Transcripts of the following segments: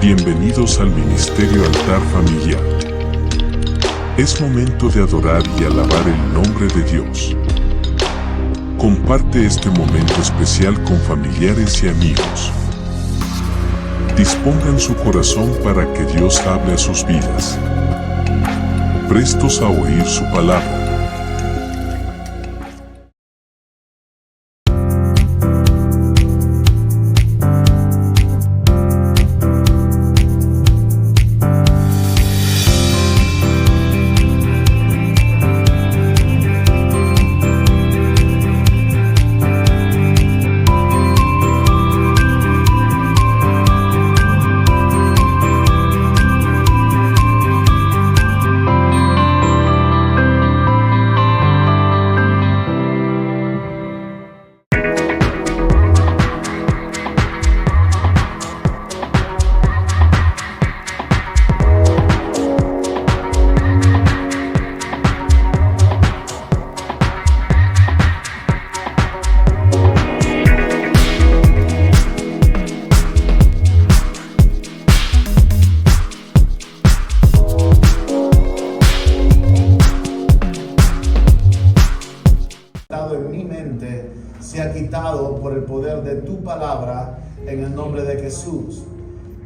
Bienvenidos al Ministerio Altar Familiar. Es momento de adorar y alabar el nombre de Dios. Comparte este momento especial con familiares y amigos. Dispongan su corazón para que Dios hable a sus vidas. Prestos a oír su palabra. Se ha quitado por el poder de tu palabra en el nombre de Jesús.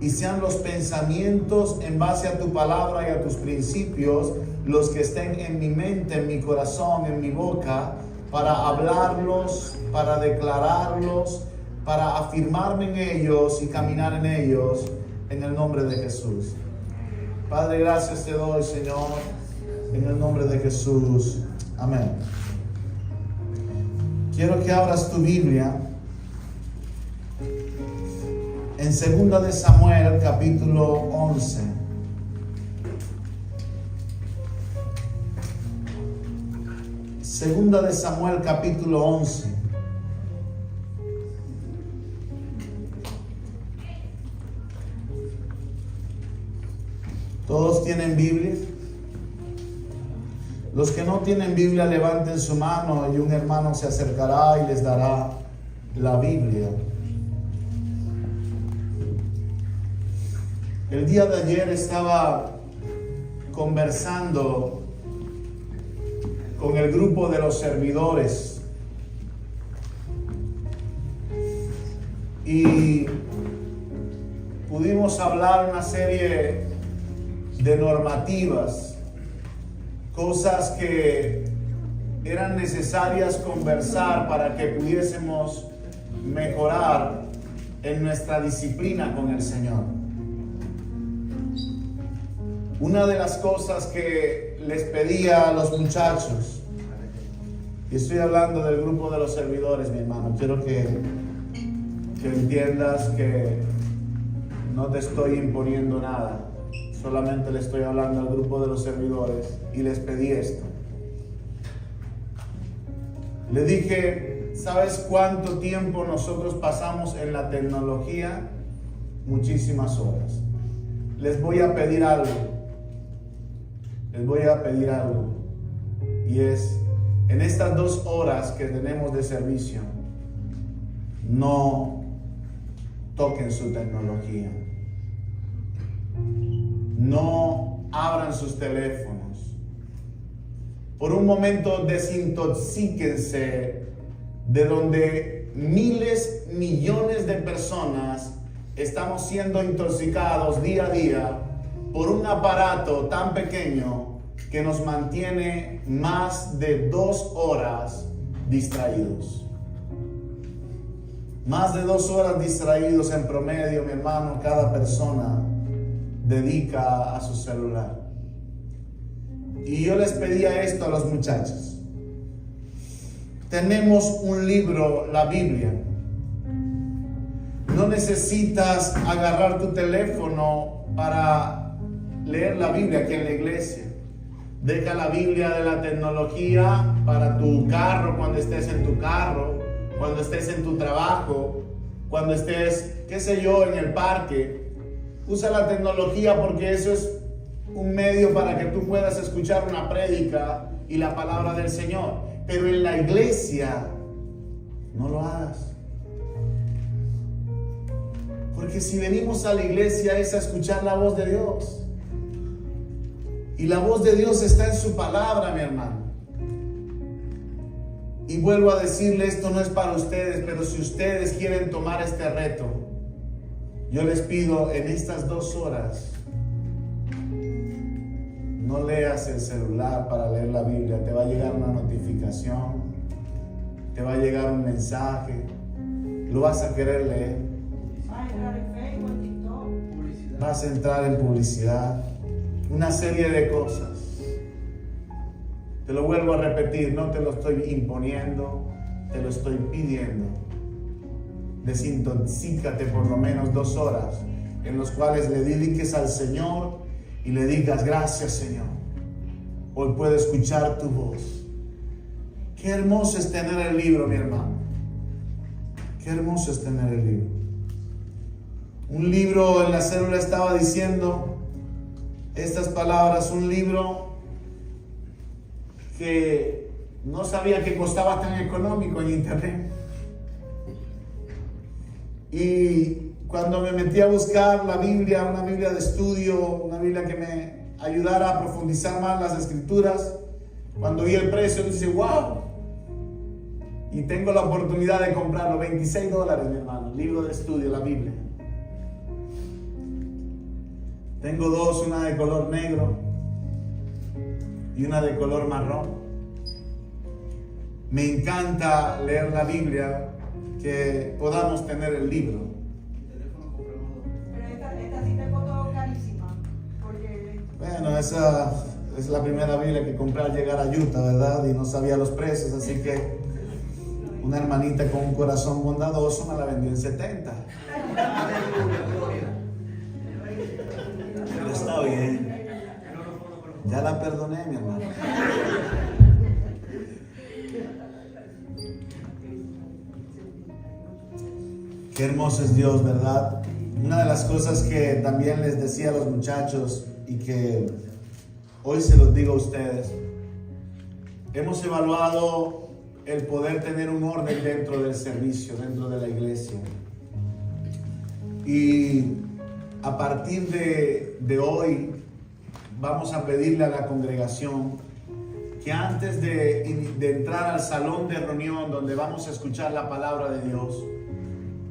Y sean los pensamientos en base a tu palabra y a tus principios los que estén en mi mente, en mi corazón, en mi boca, para hablarlos, para declararlos, para afirmarme en ellos y caminar en ellos en el nombre de Jesús. Padre, gracias te doy, Señor, en el nombre de Jesús. Amén. Quiero que abras tu Biblia en 2 de Samuel, capítulo 11. Segunda de Samuel, capítulo 11. ¿Todos tienen Biblia? Los que no tienen Biblia, levanten su mano y un hermano se acercará y les dará la Biblia. El día de ayer estaba conversando con el grupo de los servidores y pudimos hablar una serie de normativas, cosas que eran necesarias conversar para que pudiésemos mejorar en nuestra disciplina con el Señor. Una de las cosas que les pedía a los muchachos, y estoy hablando del grupo de los servidores, mi hermano, quiero que entiendas que no te estoy imponiendo nada. Solamente le estoy hablando al grupo de los servidores y les pedí esto. Le dije, ¿sabes cuánto tiempo nosotros pasamos en la tecnología? Muchísimas horas. Les voy a pedir algo. Y es, en estas 2 horas que tenemos de servicio, no toquen su tecnología. No abran sus teléfonos. Por un momento desintoxíquense de donde miles, millones de personas estamos siendo intoxicados día a día por un aparato tan pequeño que nos mantiene más de 2 horas distraídos. Más de 2 horas distraídos en promedio, mi hermano, cada persona dedica a su celular. Y yo les pedía esto a los muchachos. Tenemos un libro, la Biblia. No necesitas agarrar tu teléfono para leer la Biblia aquí en la iglesia. Deja la Biblia de la tecnología para tu carro, cuando estés en tu carro, cuando estés en tu trabajo, cuando estés, qué sé yo, en el parque. Usa la tecnología porque eso es un medio para que tú puedas escuchar una prédica y la palabra del Señor. Pero en la iglesia no lo hagas. Porque si venimos a la iglesia es a escuchar la voz de Dios. Y la voz de Dios está en su palabra, mi hermano. Y vuelvo a decirle, esto no es para ustedes, pero si ustedes quieren tomar este reto, yo les pido en estas 2 horas, no leas el celular para leer la Biblia. Te va a llegar una notificación, te va a llegar un mensaje, lo vas a querer leer. Vas a entrar en publicidad, una serie de cosas. Te lo vuelvo a repetir, no te lo estoy imponiendo, te lo estoy pidiendo. Desintoxícate por lo menos 2 horas en los cuales le dediques al Señor y le digas: gracias, Señor, hoy puedo escuchar tu voz. Qué hermoso es tener el libro, mi hermano. Qué hermoso es tener el libro. Un libro, en la célula estaba diciendo estas palabras, un libro que no sabía que costaba tan económico en internet. Y cuando me metí a buscar la Biblia, una Biblia de estudio, una Biblia que me ayudara a profundizar más las escrituras, cuando vi el precio dije: wow. Y tengo la oportunidad de comprarlo, $26, mi hermano, libro de estudio, la Biblia. Tengo 2, una de color negro y una de color marrón. Me encanta leer la Biblia, que podamos tener el libro. Pero esta sí te costó carísima, porque... Bueno, esa es la primera Biblia que compré al llegar a Utah, ¿verdad? Y no sabía los precios, así que una hermanita con un corazón bondadoso me la vendió en 70. Pero está bien. Ya la perdoné, mi hermano. Qué hermoso es Dios, ¿verdad? Una de las cosas que también les decía a los muchachos y que hoy se los digo a ustedes, hemos evaluado el poder tener un orden dentro del servicio, dentro de la iglesia. Y a partir de hoy vamos a pedirle a la congregación que antes de entrar al salón de reunión donde vamos a escuchar la palabra de Dios,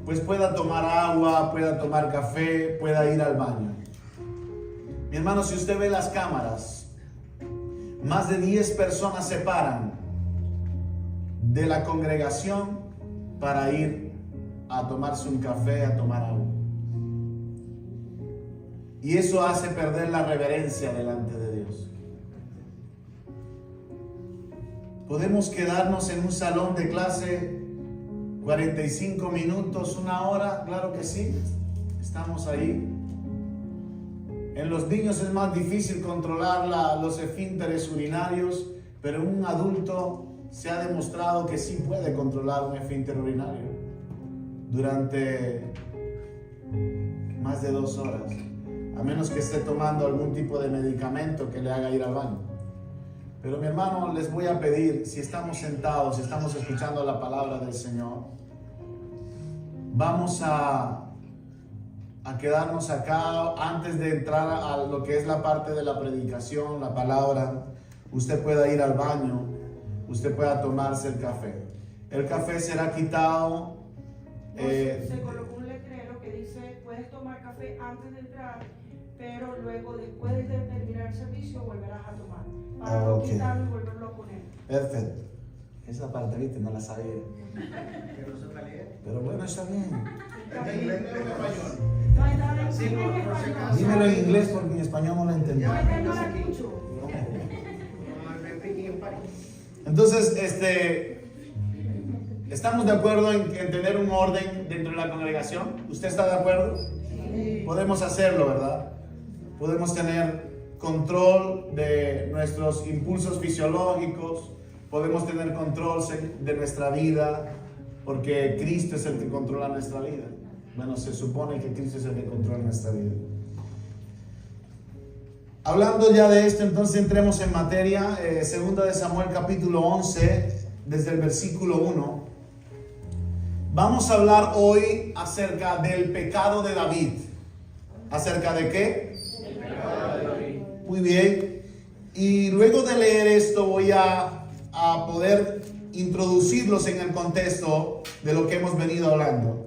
pues pueda tomar agua, pueda tomar café, pueda ir al baño. Mi hermano, si usted ve las cámaras, más de 10 personas se paran de la congregación para ir a tomarse un café, a tomar agua. Y eso hace perder la reverencia delante de Dios. Podemos quedarnos en un salón de clase 45 minutos, 1 hora, claro que sí, estamos ahí. En los niños es más difícil controlar los esfínteres urinarios, pero en un adulto se ha demostrado que sí puede controlar un esfínter urinario durante más de 2 horas, a menos que esté tomando algún tipo de medicamento que le haga ir al baño. Pero mi hermano, les voy a pedir, si estamos sentados, si estamos escuchando la palabra del Señor, vamos a quedarnos acá antes de entrar a lo que es la parte de la predicación, la palabra. Usted pueda ir al baño, usted pueda tomarse el café. El café será quitado. Se colocó un letrero que dice: puedes tomar café antes de entrar, pero luego, después de terminar el servicio, volverás a tomar. Para no quitarlo y volverlo a poner. Perfecto. Esa parte, viste, no la sabía. Pero bueno, está bien. ¿En inglés o en español? Dímelo en inglés porque en español no lo entendí. Entonces, ¿estamos de acuerdo en tener un orden dentro de la congregación? ¿Usted está de acuerdo? Sí. Podemos hacerlo, ¿verdad? Podemos tener control de nuestros impulsos fisiológicos, podemos tener control de nuestra vida, porque Cristo es el que controla nuestra vida. Bueno, se supone que Cristo es el que controla nuestra vida. Hablando ya de esto, entonces entremos en materia. Segunda de Samuel capítulo 11, desde el versículo 1. Vamos a hablar hoy acerca del pecado de David. ¿Acerca de qué? El pecado de David. Muy bien. Y luego de leer esto voy a poder introducirlos en el contexto de lo que hemos venido hablando.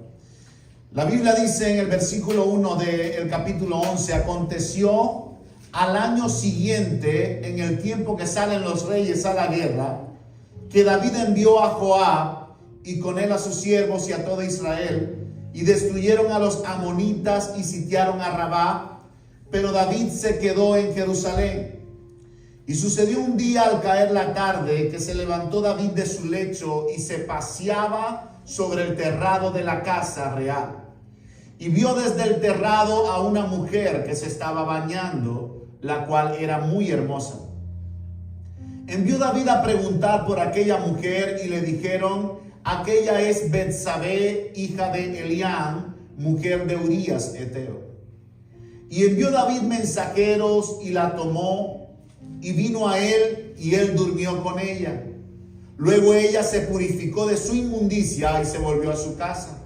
La Biblia dice en el versículo 1 del capítulo 11: aconteció al año siguiente, en el tiempo que salen los reyes a la guerra, que David envió a Joab y con él a sus siervos y a toda Israel, y destruyeron a los amonitas y sitiaron a Rabá, pero David se quedó en Jerusalén. Y sucedió un día al caer la tarde que se levantó David de su lecho y se paseaba sobre el terrado de la casa real. Y vio desde el terrado a una mujer que se estaba bañando, la cual era muy hermosa. Envió David a preguntar por aquella mujer y le dijeron: aquella es Betsabé, hija de Elián, mujer de Urías Eteo. Y envió David mensajeros y la tomó y vino a él y él durmió con ella. Luego ella se purificó de su inmundicia y se volvió a su casa.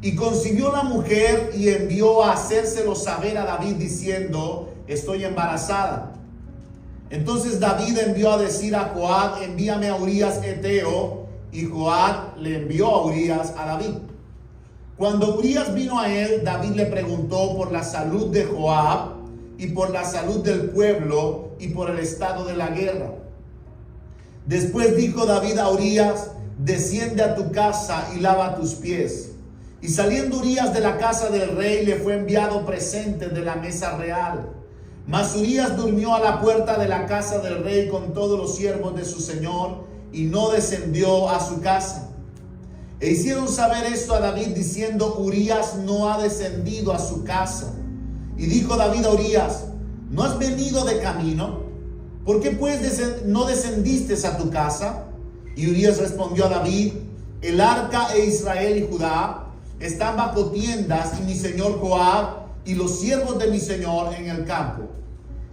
Y concibió la mujer y envió a hacérselo saber a David diciendo: estoy embarazada. Entonces David envió a decir a Joab: envíame a Urías Eteo. Y Joab le envió a Urías a David. Cuando Urías vino a él, David le preguntó por la salud de Joab y por la salud del pueblo y por el estado de la guerra. Después dijo David a Urías: desciende a tu casa y lava tus pies. Y saliendo Urías de la casa del rey, le fue enviado presente de la mesa real. Mas Urías durmió a la puerta de la casa del rey con todos los siervos de su señor, y no descendió a su casa. E hicieron saber esto a David diciendo: Urías no ha descendido a su casa. Y dijo David a Urías: ¿no has venido de camino? ¿Por qué pues no descendiste a tu casa? Y Urías respondió a David: el arca e Israel y Judá están bajo tiendas, y mi señor Joab y los siervos de mi señor en el campo.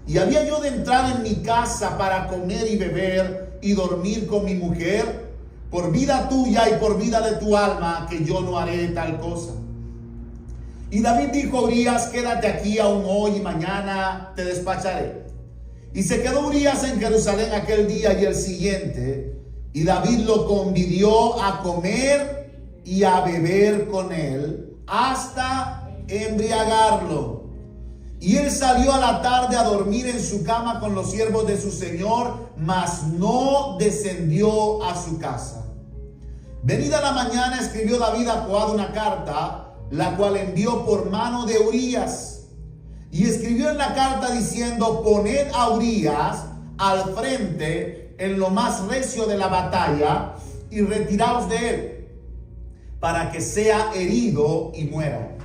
Y había yo de entrar en mi casa para comer y beber y dormir con mi mujer, por vida tuya y por vida de tu alma, que yo no haré tal cosa. Y David dijo a Urías: quédate aquí aún hoy y mañana te despacharé. Y se quedó Urías en Jerusalén aquel día y el siguiente, y David lo convidió a comer y a beber con él hasta embriagarlo. Y él salió a la tarde a dormir en su cama con los siervos de su señor, mas no descendió a su casa. Venida la mañana, escribió David a Joab una carta, la cual envió por mano de Urías. Y escribió en la carta diciendo: poned a Urías al frente en lo más recio de la batalla y retiraos de él, para que sea herido y muera.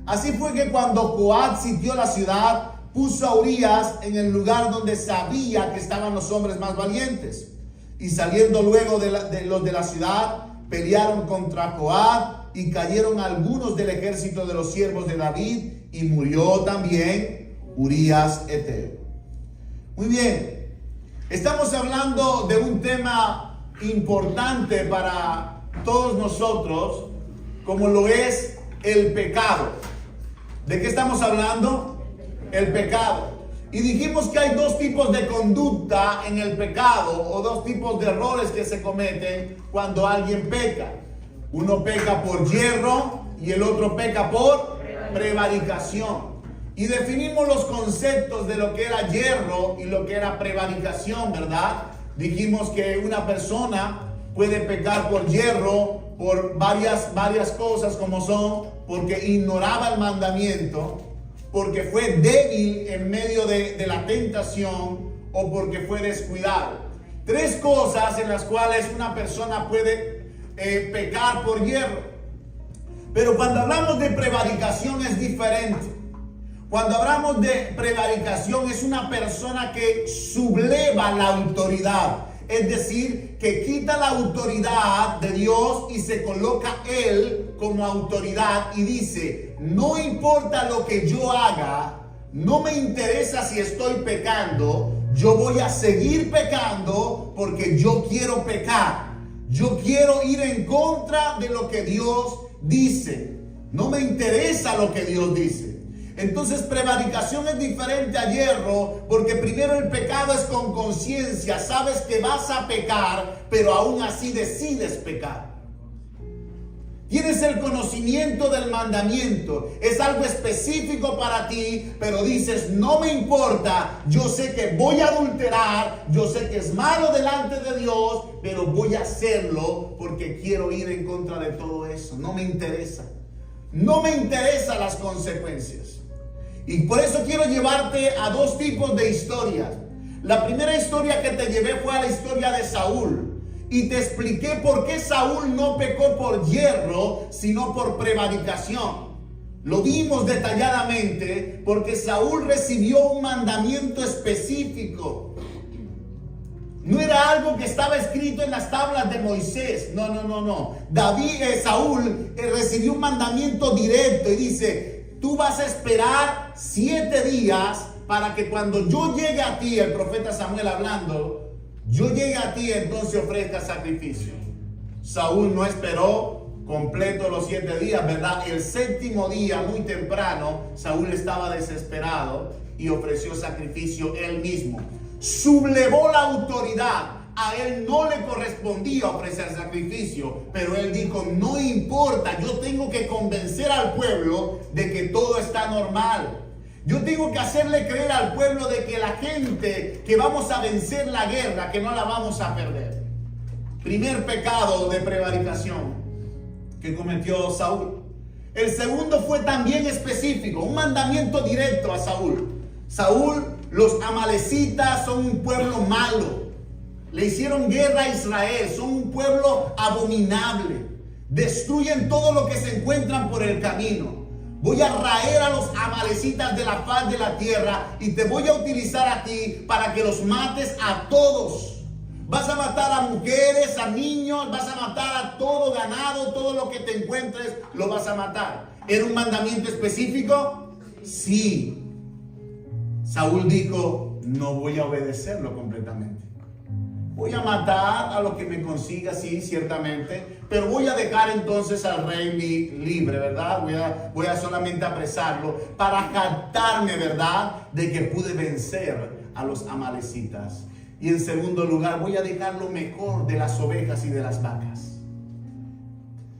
Así fue que cuando Joab sitió la ciudad, puso a Urías en el lugar donde sabía que estaban los hombres más valientes. Y saliendo luego los de la ciudad, pelearon contra Joab y cayeron algunos del ejército de los siervos de David, y murió también Urías Eteo. Muy bien, estamos hablando de un tema importante para todos nosotros, como lo es el pecado. ¿De qué estamos hablando? El pecado. Y dijimos que hay dos tipos de conducta en el pecado, o dos tipos de errores que se cometen cuando alguien peca. Uno peca por yerro y el otro peca por prevaricación. Y definimos los conceptos de lo que era yerro y lo que era prevaricación, ¿verdad? Dijimos que una persona puede pecar por yerro por varias cosas, como son porque ignoraba el mandamiento, porque fue débil en medio de la tentación, o porque fue descuidado. Tres cosas en las cuales una persona puede pecar por yerro. Pero cuando hablamos de prevaricación es diferente. Cuando hablamos de prevaricación es una persona que subleva la autoridad. Es decir, que quita la autoridad de Dios y se coloca él como autoridad y dice: no importa lo que yo haga, no me interesa si estoy pecando, yo voy a seguir pecando porque yo quiero pecar. Yo quiero ir en contra de lo que Dios dice. No me interesa lo que Dios dice. Entonces prevaricación es diferente a hierro, porque primero el pecado es con conciencia. Sabes que vas a pecar, pero aún así decides pecar. Tienes el conocimiento del mandamiento. Es algo específico para ti, pero dices, no me importa. Yo sé que voy a adulterar. Yo sé que es malo delante de Dios, pero voy a hacerlo porque quiero ir en contra de todo eso. No me interesa. No me interesan las consecuencias. Y por eso quiero llevarte a dos tipos de historias. La primera historia que te llevé fue a la historia de Saúl. Y te expliqué por qué Saúl no pecó por hierro, sino por prevaricación. Lo vimos detalladamente porque Saúl recibió un mandamiento específico. No era algo que estaba escrito en las tablas de Moisés. No. Saúl recibió un mandamiento directo y dice, tú vas a esperar 7 días para que cuando yo llegue a ti, el profeta Samuel hablando, yo llegue a ti, entonces ofrezca sacrificio. Saúl no esperó completo los 7 días, ¿verdad? El 7º día, muy temprano, Saúl estaba desesperado y ofreció sacrificio él mismo. Sublevó la autoridad. A él no le correspondía ofrecer sacrificio, pero él dijo, no importa, yo tengo que convencer al pueblo de que todo está normal. Yo tengo que hacerle creer al pueblo de que la gente, que vamos a vencer la guerra, que no la vamos a perder. Primer pecado de prevaricación que cometió Saúl. El segundo fue también específico, un mandamiento directo a Saúl. Saúl, los amalecitas son un pueblo malo. Le hicieron guerra a Israel, son un pueblo abominable. Destruyen todo lo que se encuentran por el camino. Voy a raer a los amalecitas de la faz de la tierra y te voy a utilizar a ti para que los mates a todos. Vas a matar a mujeres, a niños, vas a matar a todo ganado, todo lo que te encuentres lo vas a matar. ¿Era un mandamiento específico? Sí. Saúl dijo, no voy a obedecerlo completamente. Voy a matar a lo que me consiga, sí, ciertamente, pero voy a dejar entonces al rey libre, ¿verdad? Voy a solamente apresarlo para jactarme, ¿verdad?, de que pude vencer a los amalecitas. Y en segundo lugar, voy a dejar lo mejor de las ovejas y de las vacas.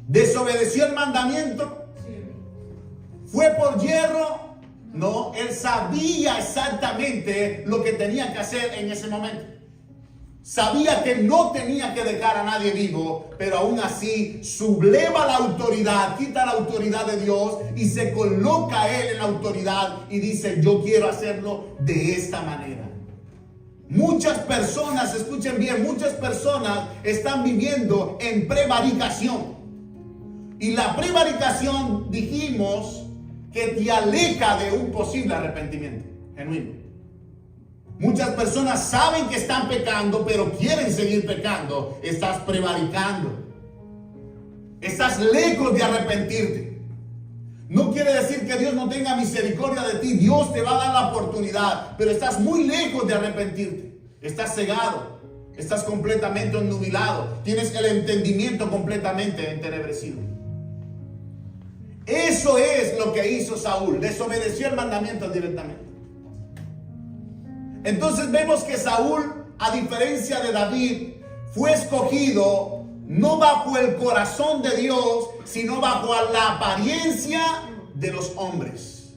¿Desobedeció el mandamiento? ¿Fue por hierro? No, él sabía exactamente lo que tenía que hacer en ese momento. Sabía que no tenía que dejar a nadie vivo, pero aún así subleva la autoridad, quita la autoridad de Dios y se coloca él en la autoridad y dice, yo quiero hacerlo de esta manera. Muchas personas, escuchen bien, muchas personas están viviendo en prevaricación. Y la prevaricación, dijimos, que te aleja de un posible arrepentimiento genuino. Muchas personas saben que están pecando, pero quieren seguir pecando. Estás prevaricando. Estás lejos de arrepentirte. No quiere decir que Dios no tenga misericordia de ti. Dios te va a dar la oportunidad, pero estás muy lejos de arrepentirte. Estás cegado. Estás completamente obnubilado. Tienes el entendimiento completamente entenebrecido. Eso es lo que hizo Saúl. Desobedeció el mandamiento directamente. Entonces vemos que Saúl, a diferencia de David, fue escogido no bajo el corazón de Dios, sino bajo la apariencia de los hombres.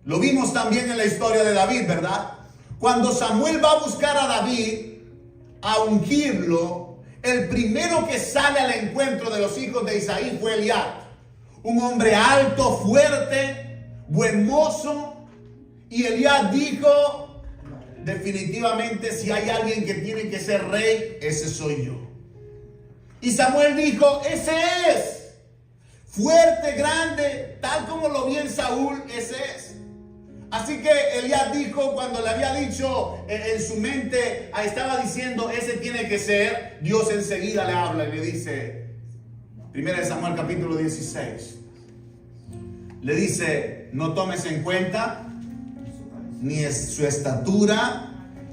Lo vimos también en la historia de David, ¿verdad? Cuando Samuel va a buscar a David, a ungirlo, el primero que sale al encuentro de los hijos de Isaí fue Eliab. Un hombre alto, fuerte, buen mozo. Y Eliab dijo, definitivamente si hay alguien que tiene que ser rey, ese soy yo. Y Samuel dijo, ese es. Fuerte, grande, tal como lo vi en Saúl, ese es. Así que Eliab dijo, cuando le había dicho en su mente, estaba diciendo, ese tiene que ser, Dios enseguida le habla y le dice, 1 Samuel capítulo 16, le dice, no tomes en cuenta ni su estatura,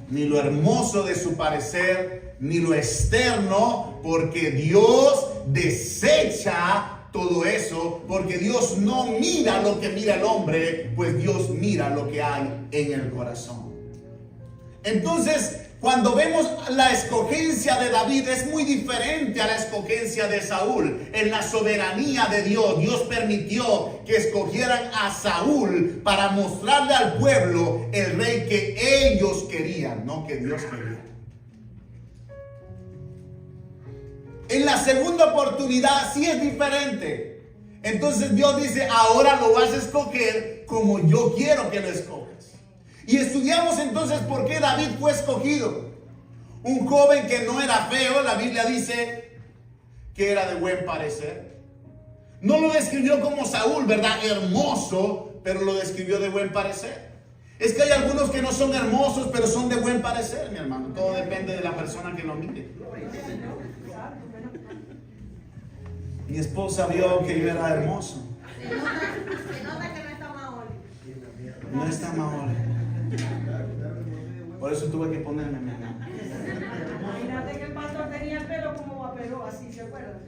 ni lo hermoso de su parecer, ni lo externo, porque Dios desecha todo eso, porque Dios no mira lo que mira el hombre, pues Dios mira lo que hay en el corazón. Entonces, cuando vemos la escogencia de David, es muy diferente a la escogencia de Saúl. En la soberanía de Dios, Dios permitió que escogieran a Saúl para mostrarle al pueblo el rey que ellos querían, no que Dios quería. En la segunda oportunidad sí es diferente. Entonces Dios dice, ahora lo vas a escoger como yo quiero que lo escojas. Y estudiamos entonces por qué David fue escogido. Un joven que no era feo, la Biblia dice que era de buen parecer. No lo describió como Saúl, ¿verdad? Hermoso, pero lo describió de buen parecer. Es que hay algunos que no son hermosos, pero son de buen parecer, mi hermano. Todo depende de la persona que lo mire. Mi esposa vio que yo era hermoso. Se nota que no está Maholi. No está Maholi. Por eso tuve que ponerme, mi hermano. Imagínate que el pastor tenía el pelo como guapero, así, ¿se acuerdan?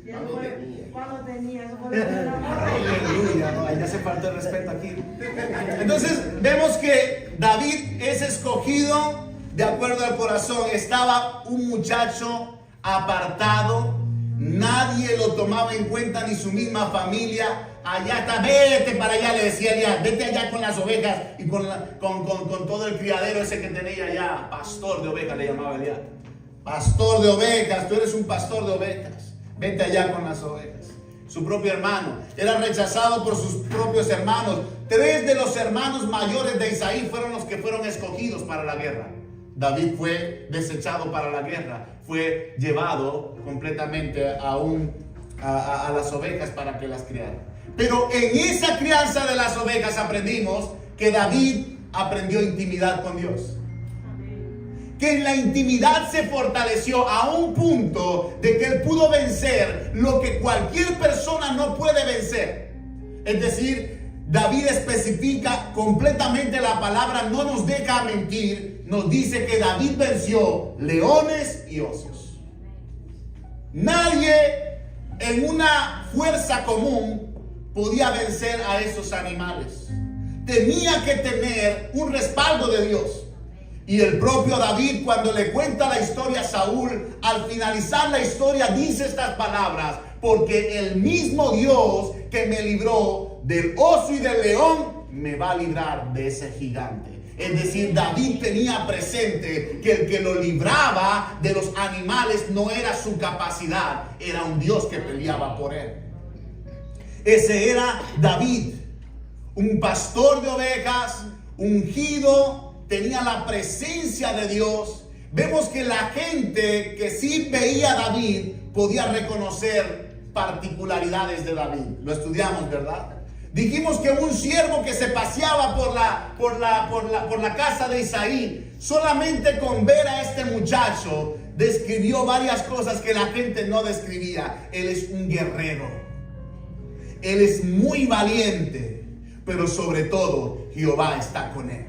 Y él cuando tenía, eso fue lo que era. Aleluya, no, ahí ya se falta el respeto aquí. Entonces vemos que David es escogido de acuerdo al corazón. Estaba un muchacho apartado. Nadie lo tomaba en cuenta, ni su misma familia. Allá está, vete para allá, le decía Elías, vete allá con las ovejas y con todo el criadero ese que tenía allá. Pastor de ovejas le llamaba Elías. Pastor de ovejas, tú eres un pastor de ovejas. Vete allá con las ovejas. Su propio hermano era rechazado por sus propios hermanos. 3 de los hermanos mayores de Isaí fueron los que fueron escogidos para la guerra. David fue desechado para la guerra, fue llevado completamente a las ovejas para que las criaran. Pero en esa crianza de las ovejas aprendimos que David aprendió intimidad con Dios. Que en la intimidad se fortaleció a un punto de que él pudo vencer lo que cualquier persona no puede vencer. Es decir, David especifica completamente la palabra, no nos deja mentir. Nos dice que David venció leones y osos. Nadie en una fuerza común podía vencer a esos animales. Tenía que tener un respaldo de Dios. Y el propio David, cuando le cuenta la historia a Saúl, al finalizar la historia dice estas palabras: porque el mismo Dios que me libró del oso y del león me va a librar de ese gigante. Es decir, David tenía presente que el que lo libraba de los animales no era su capacidad, era un Dios que peleaba por él. Ese era David, un pastor de ovejas, ungido, tenía la presencia de Dios. Vemos que la gente que sí veía a David podía reconocer particularidades de David. Lo estudiamos, ¿verdad? Dijimos que un siervo que se paseaba por la casa de Isaí, solamente con ver a este muchacho, describió varias cosas que la gente no describía. Él es un guerrero. Él es muy valiente, pero sobre todo Jehová está con él.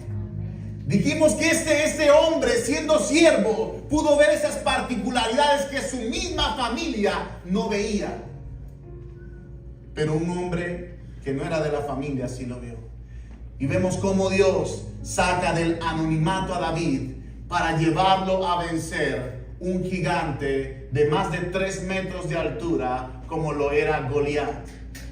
Dijimos que este hombre, siendo siervo, pudo ver esas particularidades que su misma familia no veía. Pero un hombre que no era de la familia sí lo vio. Y vemos cómo Dios saca del anonimato a David para llevarlo a vencer un gigante de más de 3 metros de altura, como lo era Goliat.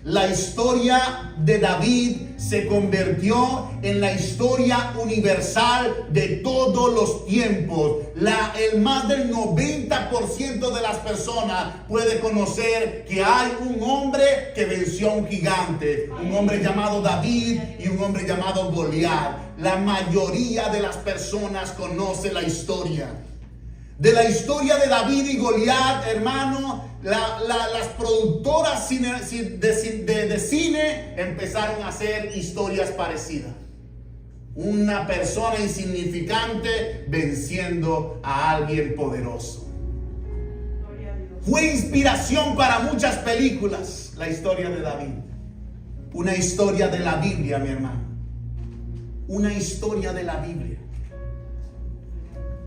La historia de David se convirtió en la historia universal de todos los tiempos. El más del 90% de las personas puede conocer que hay un hombre que venció a un gigante, un hombre llamado David y un hombre llamado Goliat. La mayoría de las personas conoce la historia. De la historia de David y Goliat, hermano, las productoras de cine empezaron a hacer historias parecidas. Una persona insignificante venciendo a alguien poderoso. Fue inspiración para muchas películas la historia de David. Una historia de la Biblia, mi hermano. Una historia de la Biblia.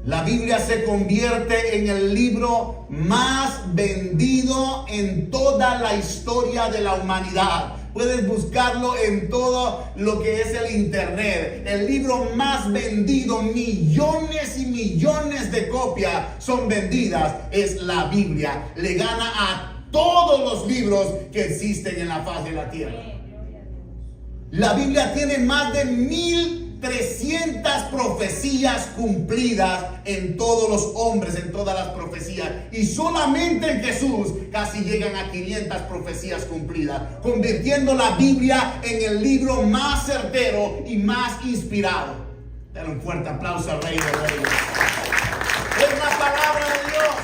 La Biblia se convierte en el libro más vendido en toda la historia de la humanidad. Puedes buscarlo en todo lo que es el internet. El libro más vendido, millones y millones de copias son vendidas, es la Biblia. Le gana a todos los libros que existen en la faz de la tierra. La Biblia tiene más de 1300 profecías cumplidas en todos los hombres, en todas las profecías. Y solamente en Jesús casi llegan a 500 profecías cumplidas, convirtiendo la Biblia en el libro más certero y más inspirado. Dale un fuerte aplauso al Rey de Reyes. Es la palabra de Dios.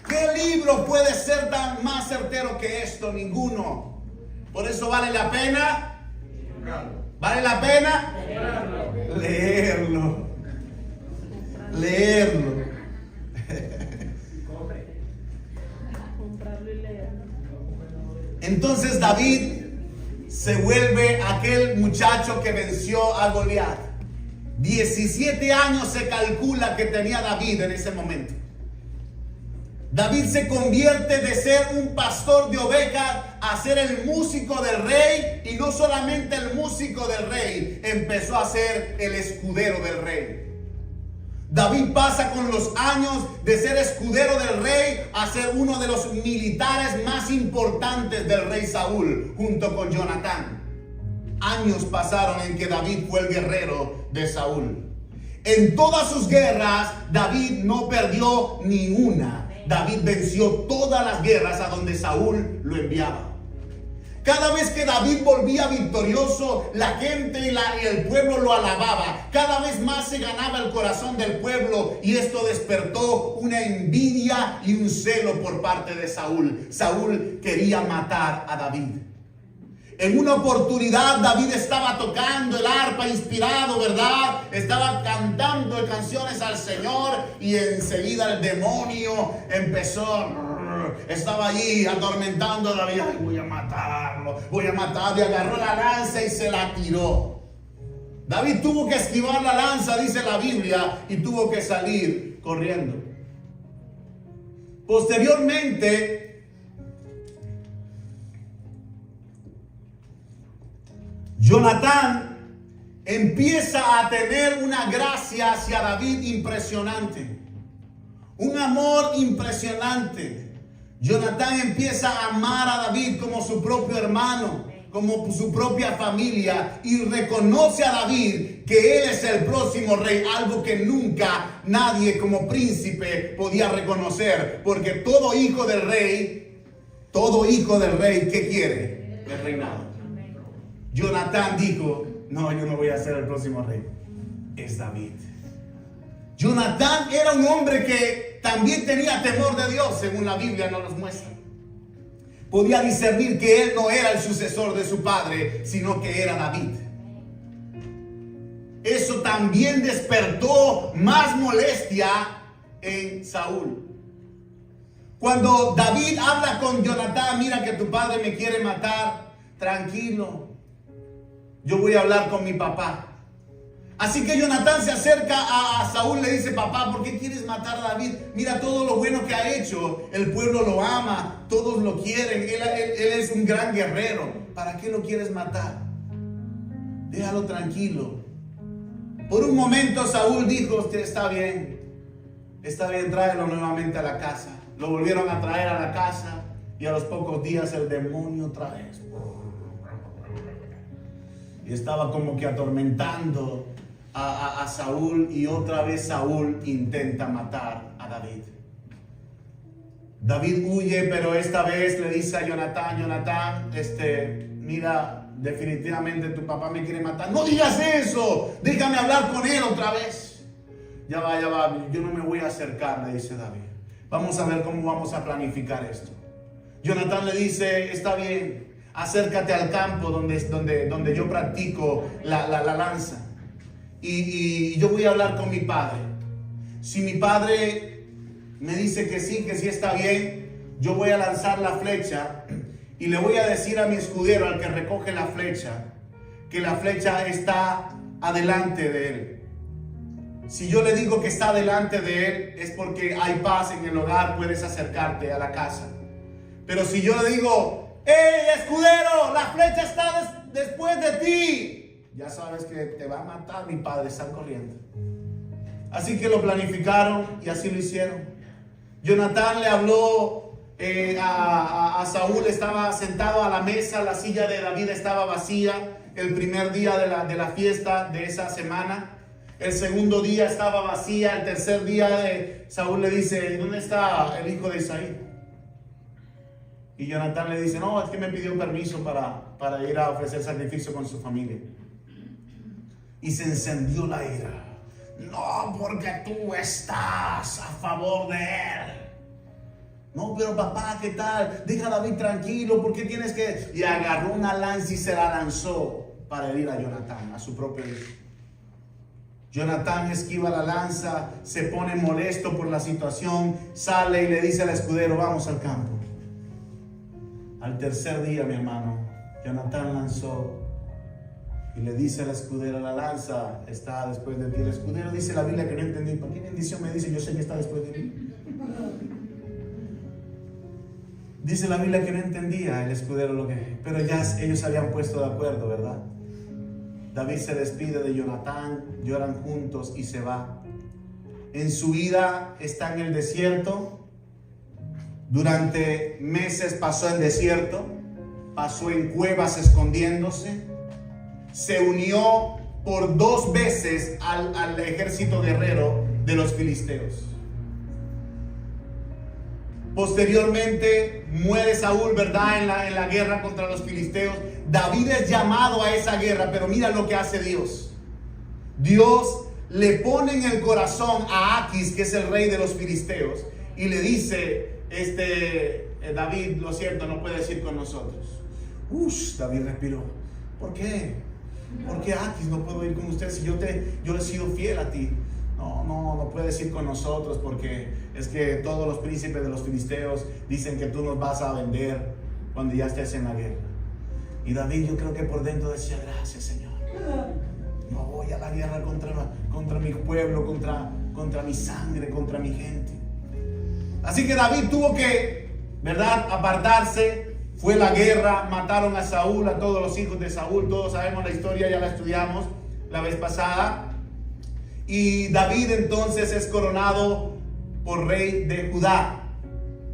¿Qué libro puede ser tan más certero que esto? Ninguno. Por eso vale la pena. ¿Vale la pena? Leerlo. Entonces David se vuelve aquel muchacho que venció a Goliat. 17 años se calcula que tenía David en ese momento. David se convierte de ser un pastor de ovejas a ser el músico del rey, y no solamente el músico del rey, empezó a ser el escudero del rey. David pasa con los años de ser escudero del rey a ser uno de los militares más importantes del rey Saúl, junto con Jonatán. Años pasaron en que David fue el guerrero de Saúl. En todas sus guerras, David no perdió ni una. David venció todas las guerras a donde Saúl lo enviaba. Cada vez que David volvía victorioso, la gente y el pueblo lo alababa. Cada vez más se ganaba el corazón del pueblo, y esto despertó una envidia y un celo por parte de Saúl. Saúl quería matar a David. En una oportunidad David estaba tocando el arpa inspirado, ¿verdad? Estaba cantando canciones al Señor, y enseguida el demonio estaba allí atormentando a David. Ay, voy a matarlo. Y agarró la lanza y se la tiró. David tuvo que esquivar la lanza, dice la Biblia, y tuvo que salir corriendo. Posteriormente, Jonatán empieza a tener una gracia hacia David impresionante, un amor impresionante. Jonatán empieza a amar a David como su propio hermano, como su propia familia, y reconoce a David que él es el próximo rey, algo que nunca nadie como príncipe podía reconocer, porque todo hijo del rey, ¿qué quiere? El reinado. Jonatán dijo: no, yo no voy a ser el próximo rey, es David. Jonatán era un hombre que también tenía temor de Dios, según la Biblia nos los muestra. Podía discernir que él no era el sucesor de su padre, sino que era David. Eso también despertó más molestia en Saúl. Cuando David habla con Jonatán: mira que tu padre me quiere matar, tranquilo, yo voy a hablar con mi papá. Así que Jonatán se acerca a Saúl, le dice: papá, ¿por qué quieres matar a David? Mira todo lo bueno que ha hecho, el pueblo lo ama, todos lo quieren, él es un gran guerrero. ¿Para qué lo quieres matar? Déjalo tranquilo. Por un momento Saúl dijo: está bien, tráelo nuevamente a la casa. Lo volvieron a traer a la casa, y a los pocos días el demonio otra vez. Y estaba como que atormentando a Saúl, y otra vez Saúl intenta matar a David. David huye, pero esta vez le dice a Jonatán: mira, definitivamente tu papá me quiere matar. No digas eso, déjame hablar con él otra vez. Ya va, yo no me voy a acercar, le dice David. Vamos a ver cómo vamos a planificar esto. Jonatán le dice: está bien, acércate al campo donde yo practico la lanza, y yo voy a hablar con mi padre. Si mi padre me dice que sí está bien, yo voy a lanzar la flecha, y le voy a decir a mi escudero, al que recoge la flecha, que la flecha está adelante de él. Si yo le digo que está delante de él, es porque hay paz en el hogar, puedes acercarte a la casa. Pero si yo le digo, ¡hey, escudero! La flecha está después de ti. Ya sabes que te va a matar mi padre, están corriendo. Así que lo planificaron y así lo hicieron. Jonatán le habló a Saúl, estaba sentado a la mesa, la silla de David estaba vacía el primer día de la fiesta de esa semana. El segundo día estaba vacía. El tercer día Saúl le dice, ¿dónde está el hijo de Isaí? Y Jonatán le dice, no, es que me pidió permiso para ir a ofrecer sacrificio con su familia. Y se encendió la ira. No, porque tú estás a favor de él. No, pero papá, ¿qué tal? Deja a David tranquilo, ¿por qué tienes que...? Y agarró una lanza y se la lanzó para herir a Jonatán, a su propio hijo. Jonatán esquiva la lanza, se pone molesto por la situación, sale y le dice al escudero, vamos al campo. Al tercer día, mi hermano, Jonatán lanzó y le dice al escudero, la lanza está después de ti. El escudero dice la Biblia que no entendí. ¿Para qué bendición me dice? Yo sé que está después de mí. Dice la Biblia que no entendía el escudero lo que... Pero ya ellos se habían puesto de acuerdo, ¿verdad? David se despide de Jonatán, lloran juntos y se va. En su vida está en el desierto. Durante meses pasó en desierto, pasó en cuevas escondiéndose. Se unió por 2 veces al ejército guerrero de los filisteos. Posteriormente muere Saúl, ¿verdad? En la guerra contra los filisteos. David es llamado a esa guerra, pero mira lo que hace Dios. Dios le pone en el corazón a Aquis, que es el rey de los filisteos, y le dice, David, lo siento, no puedes ir con nosotros. David respiró. ¿Por qué? ¿Por qué, Aquis, no puedo ir con usted si yo he sido fiel a ti? No puedes ir con nosotros porque es que todos los príncipes de los filisteos dicen que tú nos vas a vender cuando ya estés en la guerra. Y David, yo creo que por dentro decía, gracias, Señor. No voy a la guerra contra mi pueblo, contra mi sangre, contra mi gente. Así que David tuvo que, ¿verdad?, apartarse. Fue la guerra, mataron a Saúl, a todos los hijos de Saúl. Todos sabemos la historia, ya la estudiamos la vez pasada. Y David entonces es coronado por rey de Judá.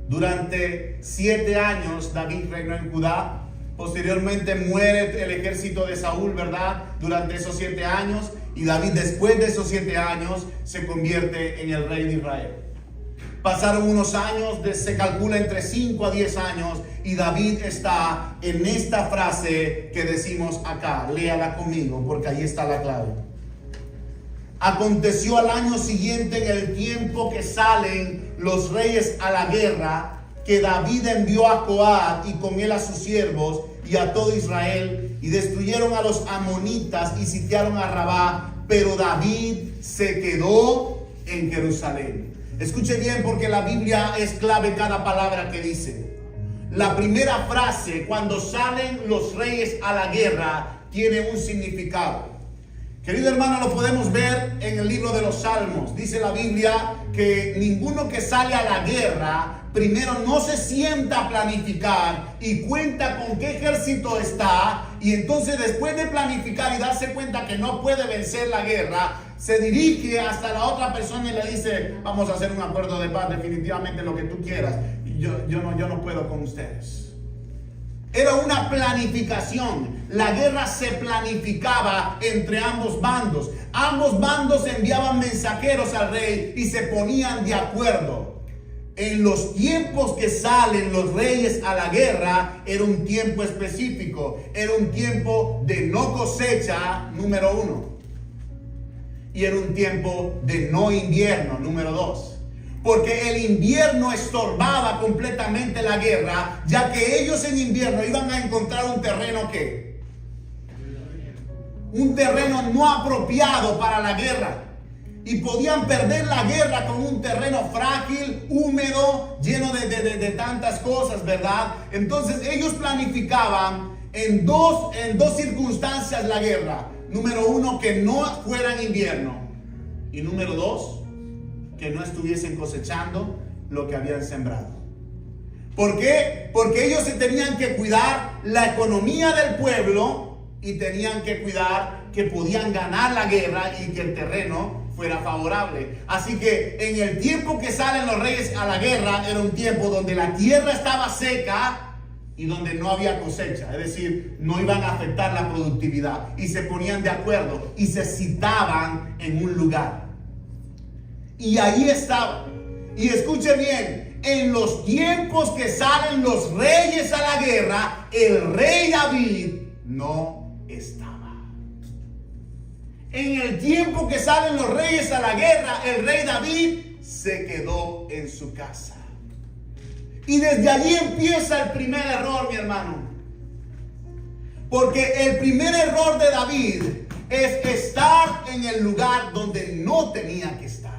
Durante 7 años David reinó en Judá. Posteriormente muere el ejército de Saúl, ¿verdad? Durante esos 7 años. Y David, después de esos 7 años, se convierte en el rey de Israel. Pasaron unos años, se calcula entre 5 a 10 años. Y David está en esta frase que decimos acá. Léala conmigo porque ahí está la clave. Aconteció al año siguiente, en el tiempo que salen los reyes a la guerra, que David envió a Joab y con él a sus siervos y a todo Israel, y destruyeron a los amonitas y sitiaron a Rabá, pero David se quedó en Jerusalén. Escuche bien porque la Biblia es clave cada palabra que dice. La primera frase, cuando salen los reyes a la guerra, tiene un significado. Querido hermano, lo podemos ver en el libro de los Salmos. Dice la Biblia que ninguno que sale a la guerra primero no se sienta a planificar y cuenta con qué ejército está, y entonces después de planificar y darse cuenta que no puede vencer la guerra, se dirige hasta la otra persona y le dice, vamos a hacer un acuerdo de paz, definitivamente lo que tú quieras, yo no puedo con ustedes. Era una planificación. La guerra se planificaba entre ambos bandos. Ambos bandos enviaban mensajeros al rey y se ponían de acuerdo. En los tiempos que salen los reyes a la guerra, era un tiempo específico. Era un tiempo de no cosecha, número 1. Y era un tiempo de no invierno, número 2. Porque el invierno estorbaba completamente la guerra, ya que ellos en invierno iban a encontrar un terreno ¿qué? Un terreno no apropiado para la guerra. Y podían perder la guerra con un terreno frágil, húmedo, lleno de tantas cosas, ¿verdad? Entonces ellos planificaban en dos circunstancias la guerra. Número 1, que no fuera en invierno. Y número 2, que no estuviesen cosechando lo que habían sembrado. ¿Por qué? Porque ellos se tenían que cuidar la economía del pueblo y tenían que cuidar que podían ganar la guerra y que el terreno fuera favorable. Así que en el tiempo que salen los reyes a la guerra, era un tiempo donde la tierra estaba seca y donde no había cosecha. Es decir, no iban a afectar la productividad. Y se ponían de acuerdo y se citaban en un lugar. Y ahí estaban. Y escuche bien, en los tiempos que salen los reyes a la guerra, el rey David no estaba. En el tiempo que salen los reyes a la guerra, el rey David se quedó en su casa. Y desde allí empieza el primer error, mi hermano. Porque el primer error de David es estar en el lugar donde no tenía que estar.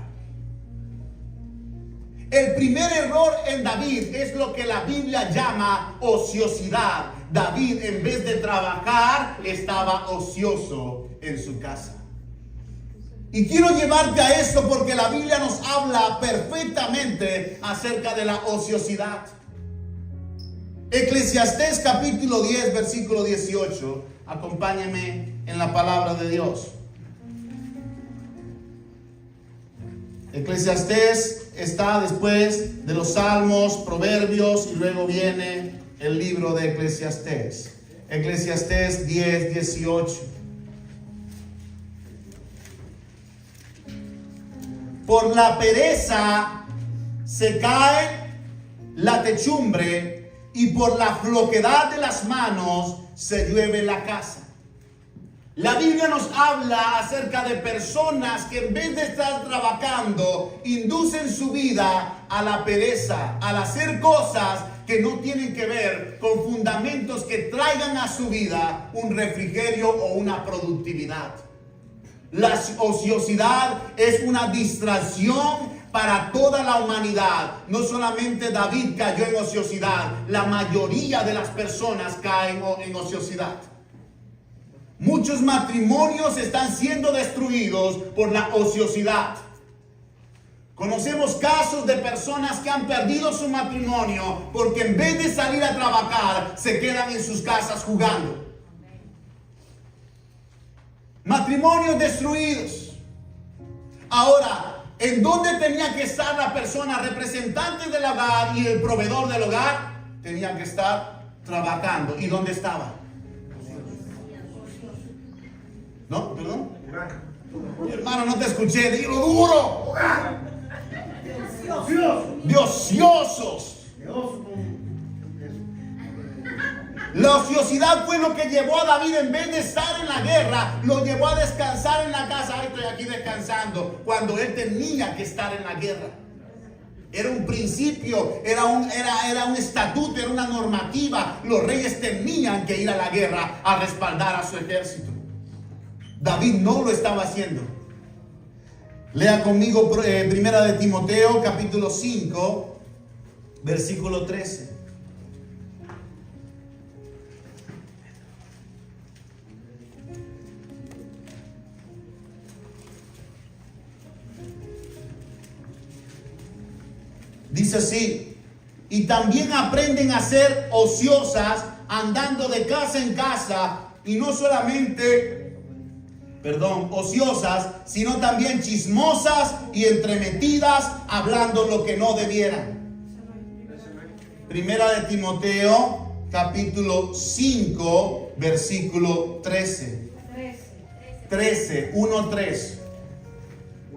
El primer error en David es lo que la Biblia llama ociosidad. David, en vez de trabajar, estaba ocioso en su casa. Y quiero llevarte a esto porque la Biblia nos habla perfectamente acerca de la ociosidad. Eclesiastés capítulo 10, versículo 18. Acompáñame en la palabra de Dios. Eclesiastés está después de los Salmos, Proverbios y luego viene el libro de Eclesiastés. Eclesiastés 10, 18. Por la pereza se cae la techumbre y por la flojedad de las manos se llueve la casa. La Biblia nos habla acerca de personas que en vez de estar trabajando, inducen su vida a la pereza, al hacer cosas que no tienen que ver con fundamentos que traigan a su vida un refrigerio o una productividad. La ociosidad es una distracción para toda la humanidad. No solamente David cayó en ociosidad, la mayoría de las personas caen en ociosidad. Muchos matrimonios están siendo destruidos por la ociosidad. Conocemos casos de personas que han perdido su matrimonio porque en vez de salir a trabajar, se quedan en sus casas jugando. Matrimonios destruidos. Ahora, ¿en dónde tenía que estar la persona representante del hogar y el proveedor del hogar? Tenía que estar trabajando. ¿Y dónde estaba? ¿No? ¿Perdón? Mi hermano, no te escuché. Dilo duro. De ociosos. La ociosidad fue lo que llevó a David, en vez de estar en la guerra, lo llevó a descansar en la casa. Ay, estoy aquí descansando, cuando él tenía que estar en la guerra. Era un principio, era un estatuto, era una normativa. Los reyes tenían que ir a la guerra a respaldar a su ejército. David no lo estaba haciendo. Lea conmigo Primera de Timoteo, capítulo 5, versículo 13. Dice así: y también aprenden a ser ociosas, andando de casa en casa, y no solamente ociosas, sino también chismosas y entremetidas, hablando lo que no debieran. Primera de Timoteo, capítulo 5, versículo 13. 1:3.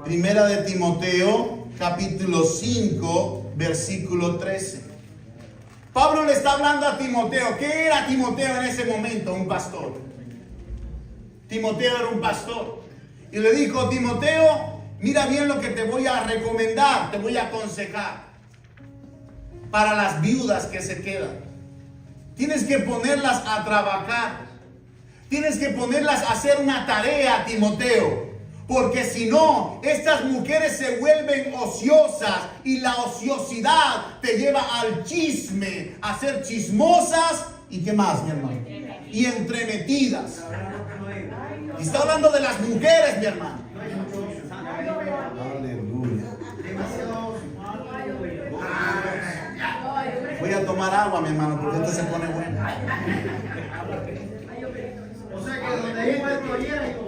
Primera de Timoteo, capítulo 5, versículo 13. Pablo le está hablando a Timoteo. ¿Qué era Timoteo en ese momento? Un pastor. Timoteo era un pastor. Y le dijo: Timoteo, mira bien lo que te voy a recomendar, te voy a aconsejar. Para las viudas que se quedan, tienes que ponerlas a trabajar. Tienes que ponerlas a hacer una tarea, Timoteo. Porque si no, estas mujeres se vuelven ociosas. Y la ociosidad te lleva al chisme, a ser chismosas. ¿Y qué más, mi hermano? Y entremetidas. Y está hablando de las mujeres, mi hermano. tomar agua, mi hermano, porque esto se pone bueno. O sea que donde iba esto ayer hay dos.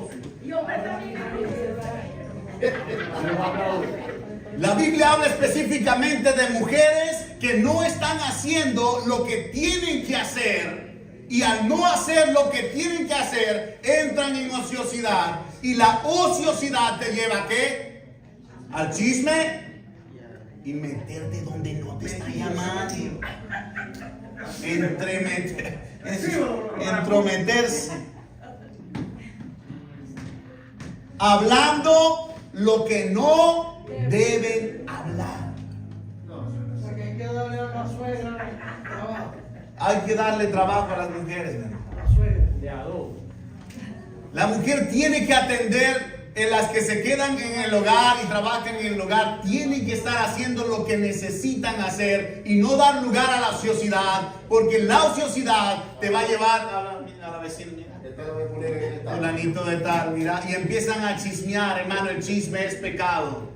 La Biblia habla específicamente de mujeres que no están haciendo lo que tienen que hacer, y al no hacer lo que tienen que hacer entran en ociosidad, y la ociosidad te lleva ¿a qué? Al chisme y meterte donde no te está llamando, entrometerse, hablando lo que no deben hablar. O sea que hay que darle a la suegra trabajo. Hay que darle trabajo a las mujeres, mi hermano. A la suegra. De a dos. La mujer tiene que atender, en las que se quedan en el hogar y trabajan en el hogar, tienen que estar haciendo lo que necesitan hacer y no dar lugar a la ociosidad, porque la ociosidad te va a llevar a la vecina, mira, fulanito de tal, mira, y empiezan a chismear, hermano. El chisme es pecado.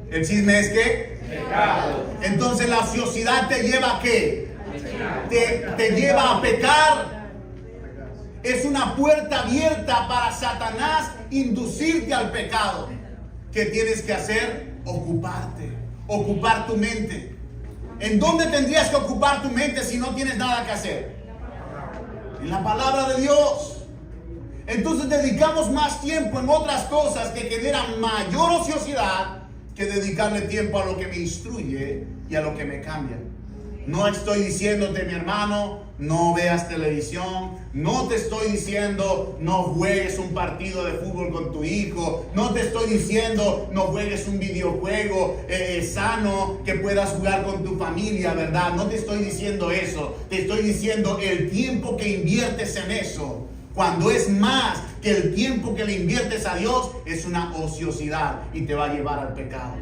¿El chisme es qué? Pecado. Entonces la ociosidad te lleva a qué? Te lleva a pecar. Es una puerta abierta para Satanás inducirte al pecado. ¿Qué tienes que hacer? Ocupar tu mente. ¿En dónde tendrías que ocupar tu mente si no tienes nada que hacer? En la palabra de Dios. Entonces dedicamos más tiempo en otras cosas que generan mayor ociosidad que dedicarle tiempo a lo que me instruye y a lo que me cambia. No estoy diciéndote, mi hermano, no veas televisión. No te estoy diciendo no juegues un partido de fútbol con tu hijo. No te estoy diciendo no juegues un videojuego sano que puedas jugar con tu familia, ¿verdad? No te estoy diciendo eso. Te estoy diciendo el tiempo que inviertes en eso. Cuando es más que el tiempo que le inviertes a Dios, es una ociosidad y te va a llevar al pecado.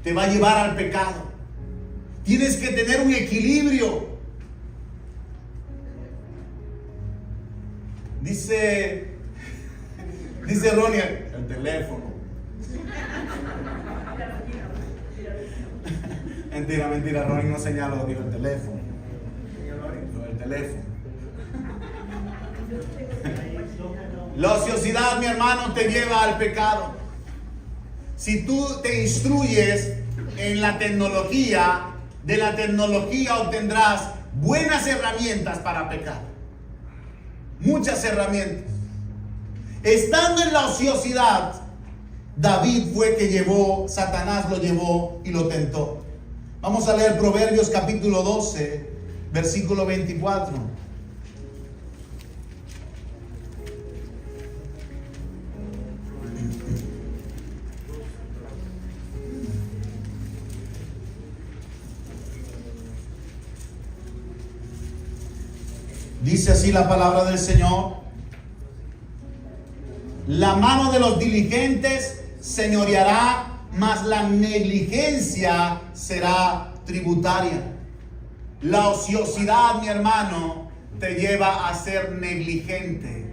Te va a llevar al pecado. Tienes que tener un equilibrio. Dice Ronnie, el teléfono. Mentira, Ronnie no señaló, dijo el teléfono. El teléfono. La ociosidad, mi hermano, te lleva al pecado. Si tú te instruyes en la tecnología, de la tecnología obtendrás buenas herramientas para pecar. Muchas herramientas. Estando en la ociosidad, David fue que Satanás lo llevó y lo tentó. Vamos a leer Proverbios capítulo 12, versículo 24. Dice así la palabra del Señor: la mano de los diligentes señoreará, mas la negligencia será tributaria. La ociosidad, mi hermano, te lleva a ser negligente.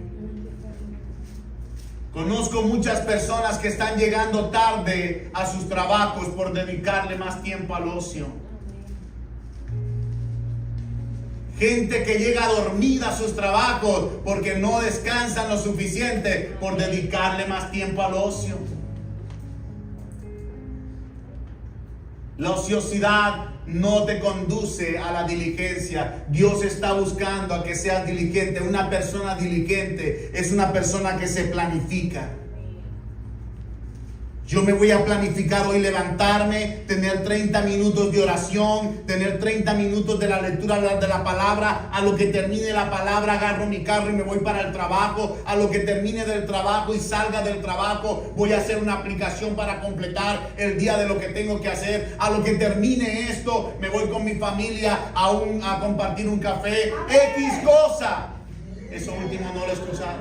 Conozco muchas personas que están llegando tarde a sus trabajos por dedicarle más tiempo al ocio. Gente que llega dormida a sus trabajos porque no descansan lo suficiente por dedicarle más tiempo al ocio. La ociosidad no te conduce a la diligencia. Dios está buscando a que seas diligente. Una persona diligente es una persona que se planifica. Yo me voy a planificar hoy levantarme, tener 30 minutos de oración, tener 30 minutos de la lectura de la palabra. A lo que termine la palabra agarro mi carro y me voy para el trabajo. A lo que termine del trabajo y salga del trabajo voy a hacer una aplicación para completar el día de lo que tengo que hacer. A lo que termine esto me voy con mi familia a compartir un café. X cosa. Eso último no lo he escuchado.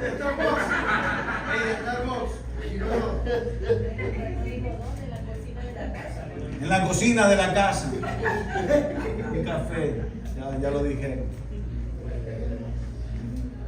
En la cocina de la casa. Un café. Ya lo dije.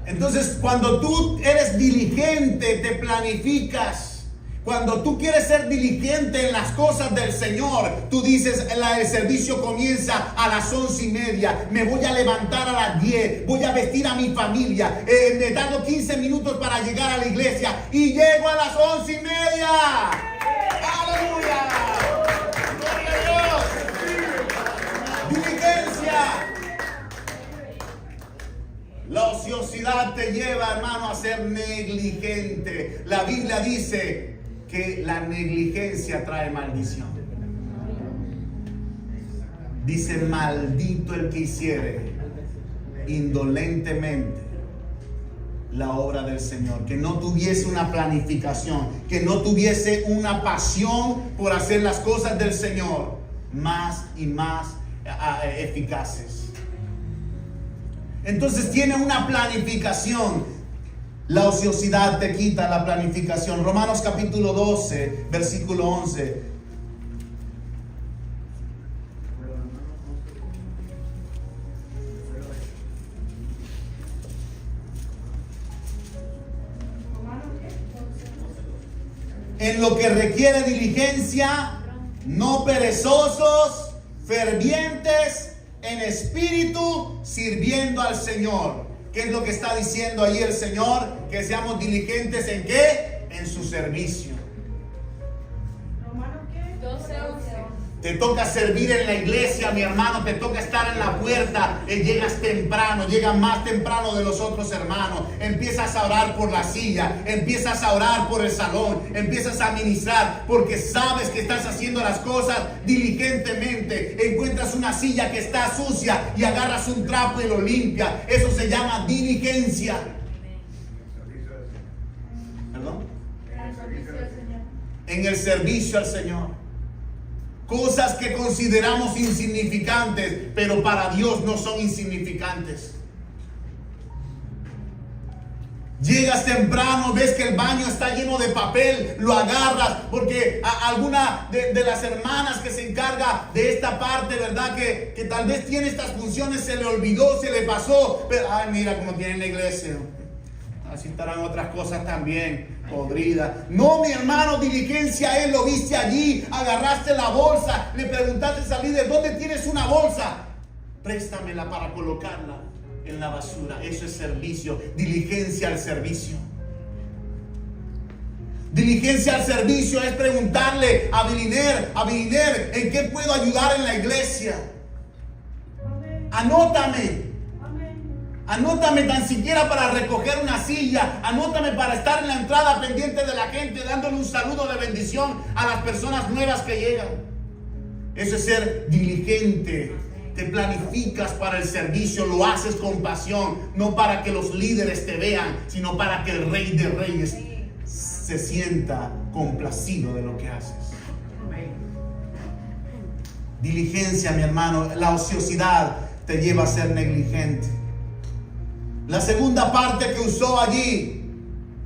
Entonces, cuando tú eres diligente, te planificas. Cuando tú quieres ser diligente en las cosas del Señor, tú dices, el servicio comienza a las 11:30, me voy a levantar a las 10, voy a vestir a mi familia, me tardo 15 minutos para llegar a la iglesia y llego a las 11:30. ¡Aleluya! ¡Gloria a Dios! ¡Diligencia! La ociosidad te lleva, hermano, a ser negligente. La Biblia dice que la negligencia trae maldición. Dice, maldito el que hiciere indolentemente la obra del Señor, que no tuviese una planificación, que no tuviese una pasión por hacer las cosas del Señor más y más eficaces. Entonces tiene una planificación. La ociosidad te quita la planificación. Romanos capítulo 12, versículo 11. En lo que requiere diligencia, no perezosos, fervientes en espíritu, sirviendo al Señor. ¿Qué es lo que está diciendo ahí el Señor? Que seamos diligentes ¿en qué? En su servicio. ¿Romanos qué? 12:11. Te toca servir en la iglesia, mi hermano. Te toca estar en la puerta. Llegas temprano, llegas más temprano de los otros hermanos. Empiezas a orar por la silla. Empiezas a orar por el salón. Empiezas a ministrar porque sabes que estás haciendo las cosas diligentemente. Encuentras una silla que está sucia y agarras un trapo y lo limpia. Eso se llama diligencia. ¿Perdón? En el servicio al Señor. Cosas que consideramos insignificantes, pero para Dios no son insignificantes. Llegas temprano, ves que el baño está lleno de papel, lo agarras, porque alguna de las hermanas que se encarga de esta parte, ¿verdad? Que tal vez tiene estas funciones, se le olvidó, se le pasó, pero ay, mira cómo tiene la iglesia. Así estarán otras cosas también podridas. No, mi hermano, diligencia es, lo viste allí, agarraste la bolsa, le preguntaste al líder, ¿dónde tienes una bolsa? Préstamela para colocarla en la basura. Eso es servicio, diligencia al servicio. Diligencia al servicio es preguntarle a Viliner, ¿en qué puedo ayudar en la iglesia? Anótame. Anótame tan siquiera para recoger una silla. Anótame para estar en la entrada pendiente de la gente, dándole un saludo de bendición a las personas nuevas que llegan. Eso es ser diligente. Te planificas para el servicio, lo haces con pasión, no para que los líderes te vean, sino para que el Rey de Reyes se sienta complacido de lo que haces. Diligencia, mi hermano. La ociosidad te lleva a ser negligente. La segunda parte que usó allí,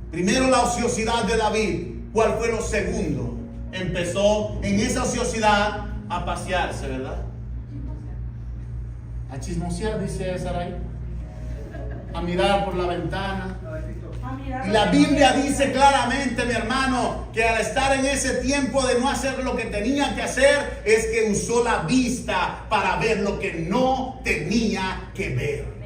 primero la ociosidad de David. ¿Cuál fue lo segundo? Empezó en esa ociosidad a pasearse, ¿verdad? A chismosear, dice Sarai. A mirar por la ventana. Y la Biblia dice claramente, mi hermano, que al estar en ese tiempo de no hacer lo que tenía que hacer, es que usó la vista para ver lo que no tenía que ver.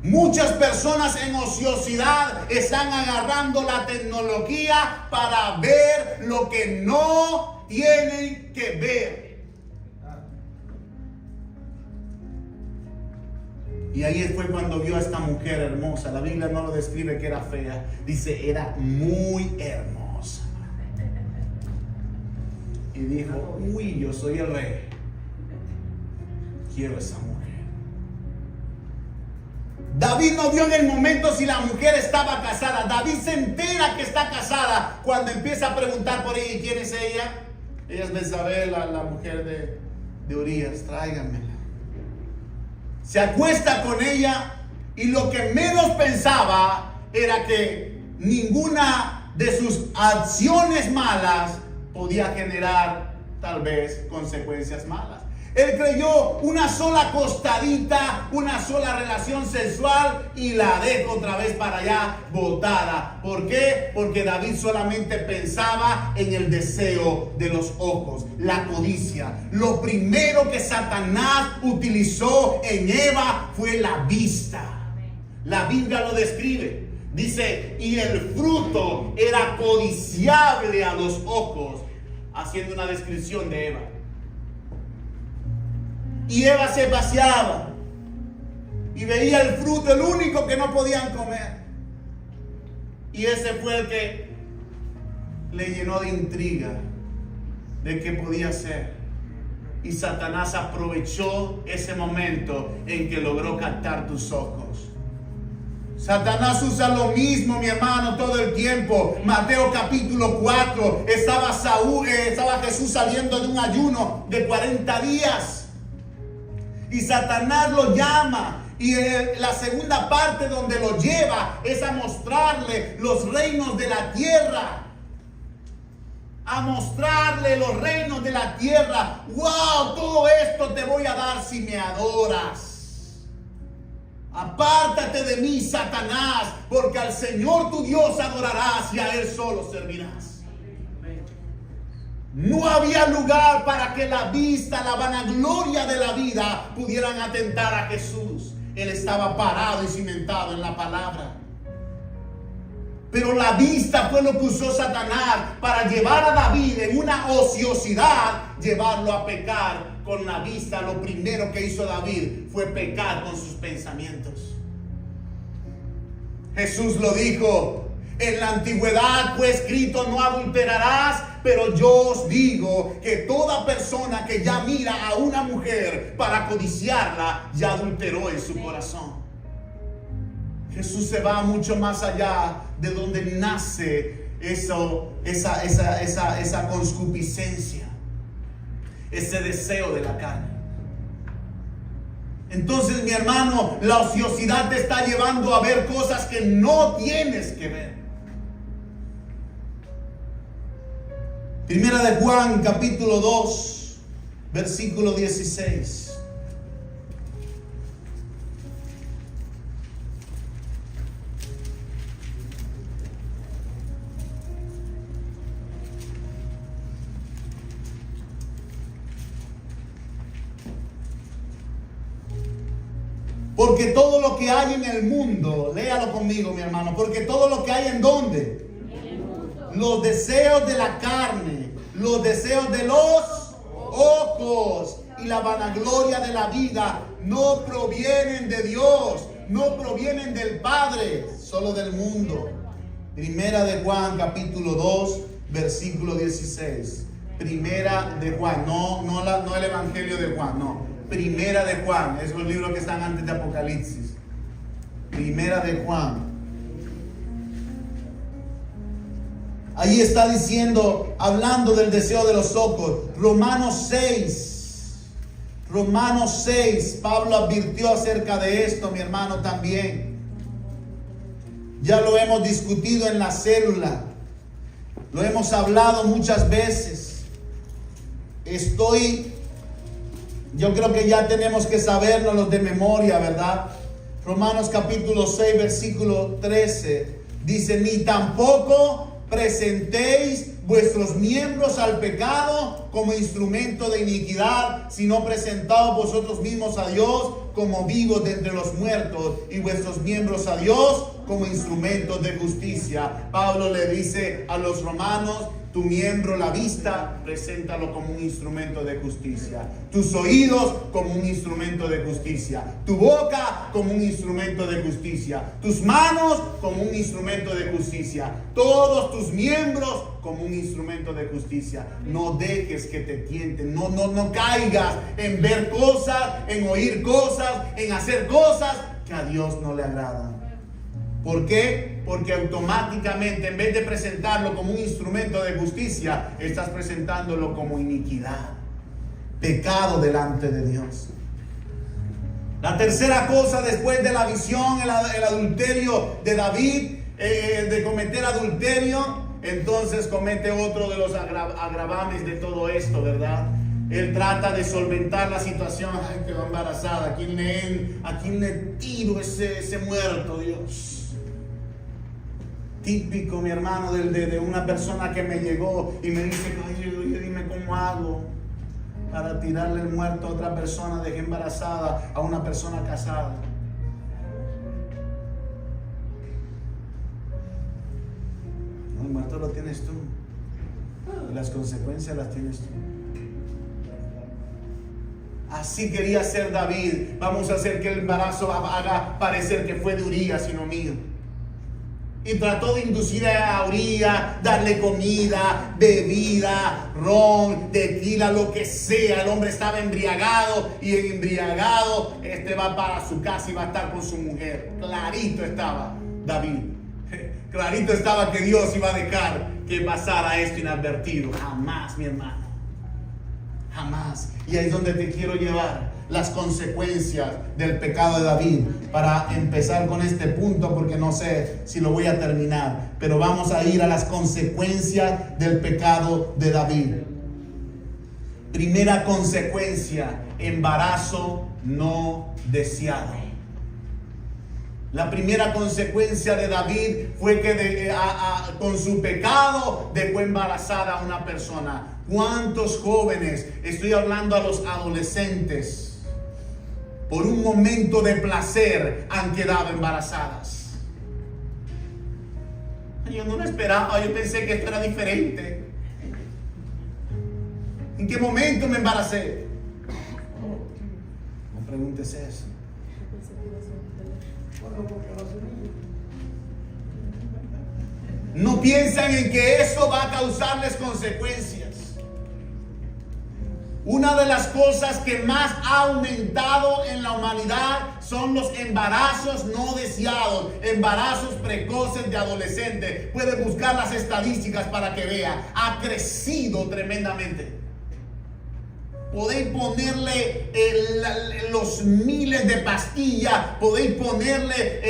Muchas personas en ociosidad están agarrando la tecnología para ver lo que no tienen que ver. Y ahí fue cuando vio a esta mujer hermosa. La Biblia no lo describe que era fea. Dice, era muy hermosa. Y dijo, uy, yo soy el rey. Quiero esa mujer. David no vio en el momento si la mujer estaba casada. David se entera que está casada cuando empieza a preguntar por ella. ¿Y quién es ella? Ella es Betsabé, la mujer de Urías. Tráiganmela. Se acuesta con ella y lo que menos pensaba era que ninguna de sus acciones malas podía generar tal vez consecuencias malas. Él creyó una sola costadita, una sola relación sexual y la dejo otra vez para allá botada. ¿Por qué? Porque David solamente pensaba en el deseo de los ojos, la codicia. Lo primero que Satanás utilizó en Eva fue la vista. La Biblia lo describe. Dice, y el fruto era codiciable a los ojos, haciendo una descripción de Eva. Y Eva se paseaba y veía el fruto, el único que no podían comer. Y ese fue el que le llenó de intriga de qué podía ser. Y Satanás aprovechó ese momento en que logró captar tus ojos. Satanás usa lo mismo, mi hermano, todo el tiempo. Mateo capítulo 4, estaba Jesús saliendo de un ayuno de 40 días. Y Satanás lo llama. Y la segunda parte donde lo lleva es a mostrarle los reinos de la tierra. A mostrarle los reinos de la tierra. ¡Wow! Todo esto te voy a dar si me adoras. Apártate de mí, Satanás, porque al Señor tu Dios adorarás y a Él solo servirás. No había lugar para que la vista, la vanagloria de la vida pudieran atentar a Jesús. Él estaba parado y cimentado en la palabra. Pero la vista fue lo que usó Satanás para llevar a David en una ociosidad, llevarlo a pecar con la vista. Lo primero que hizo David fue pecar con sus pensamientos. Jesús lo dijo. En la antigüedad fue escrito, no adulterarás, pero yo os digo que toda persona que ya mira a una mujer para codiciarla, ya adulteró en su corazón. Jesús se va mucho más allá de donde nace esa concupiscencia, ese deseo de la carne. Entonces, mi hermano, la ociosidad te está llevando a ver cosas que no tienes que ver. Primera de Juan, capítulo 2, versículo 16. Porque todo lo que hay en el mundo, léalo conmigo, mi hermano, porque todo lo que hay en ¿dónde? Los deseos de la carne, los deseos de los ojos y la vanagloria de la vida no provienen de Dios, no provienen del Padre, solo del mundo. Primera de Juan, capítulo 2, versículo 16. Primera de Juan, no el Evangelio de Juan, no. Primera de Juan, es los libros que están antes de Apocalipsis. Primera de Juan. Ahí está diciendo, hablando del deseo de los ojos. Romanos 6, Pablo advirtió acerca de esto, mi hermano, también. Ya lo hemos discutido en la célula. Lo hemos hablado muchas veces. Yo creo que ya tenemos que sabernos de memoria, ¿verdad? Romanos capítulo 6, versículo 13. Dice, ni tampoco presentéis vuestros miembros al pecado como instrumento de iniquidad, sino presentaos vosotros mismos a Dios como vivos de entre los muertos y vuestros miembros a Dios como instrumentos de justicia. Pablo le dice a los romanos, tu miembro, la vista, preséntalo como un instrumento de justicia. Tus oídos como un instrumento de justicia. Tu boca como un instrumento de justicia. Tus manos como un instrumento de justicia. Todos tus miembros como un instrumento de justicia. No dejes que te tienten. No caigas en ver cosas, en oír cosas, en hacer cosas que a Dios no le agradan. ¿Por qué? Porque automáticamente, en vez de presentarlo como un instrumento de justicia, estás presentándolo como iniquidad, pecado delante de Dios. La tercera cosa, después de la visión, el adulterio de David, de cometer adulterio, entonces comete otro de los agravames de todo esto, ¿verdad? Él trata de solventar la situación. Ay, quedó embarazada. ¿A quién le tiro ese muerto, Dios? Típico, mi hermano, de una persona que me llegó y me dice, oye, dime cómo hago para tirarle el muerto a otra persona. Dejé embarazada a una persona casada. No, el muerto lo tienes tú. Y las consecuencias las tienes tú. Así quería ser David. Vamos a hacer que el embarazo haga parecer que fue de Urías y no mío. Y trató de inducir a Urías, darle comida, bebida, ron, tequila, lo que sea. El hombre estaba embriagado y embriagado va para su casa y va a estar con su mujer. Clarito estaba David. Clarito estaba que Dios iba a dejar que pasara esto inadvertido. Jamás, mi hermano. Jamás. Y ahí es donde te quiero llevar. Las consecuencias del pecado de David. Para empezar con este punto, porque no sé si lo voy a terminar, pero vamos a ir a las consecuencias del pecado de David. Primera consecuencia: embarazo no deseado. La primera consecuencia de David fue que con su pecado dejó embarazada a una persona. ¿Cuántos jóvenes, estoy hablando a los adolescentes, por un momento de placer han quedado embarazadas? Yo no lo esperaba, yo pensé que esto era diferente. ¿En qué momento me embaracé? No preguntes eso. No piensan en que eso va a causarles consecuencias. Una de las cosas que más ha aumentado en la humanidad son los embarazos no deseados, embarazos precoces de adolescentes. Puede buscar las estadísticas para que vea. Ha crecido tremendamente. Podéis ponerle los miles de pastillas, podéis ponerle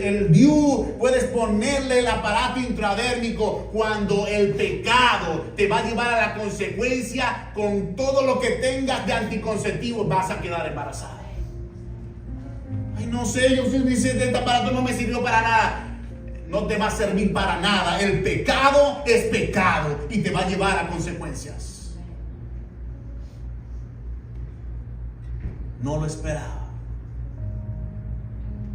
el DIU, puedes ponerle el aparato intradérmico. Cuando el pecado te va a llevar a la consecuencia, con todo lo que tengas de anticonceptivos vas a quedar embarazada. Ay, no sé, yo dice, este aparato no me sirvió para nada. No te va a servir para nada. El pecado es pecado y te va a llevar a consecuencias. No lo esperaba.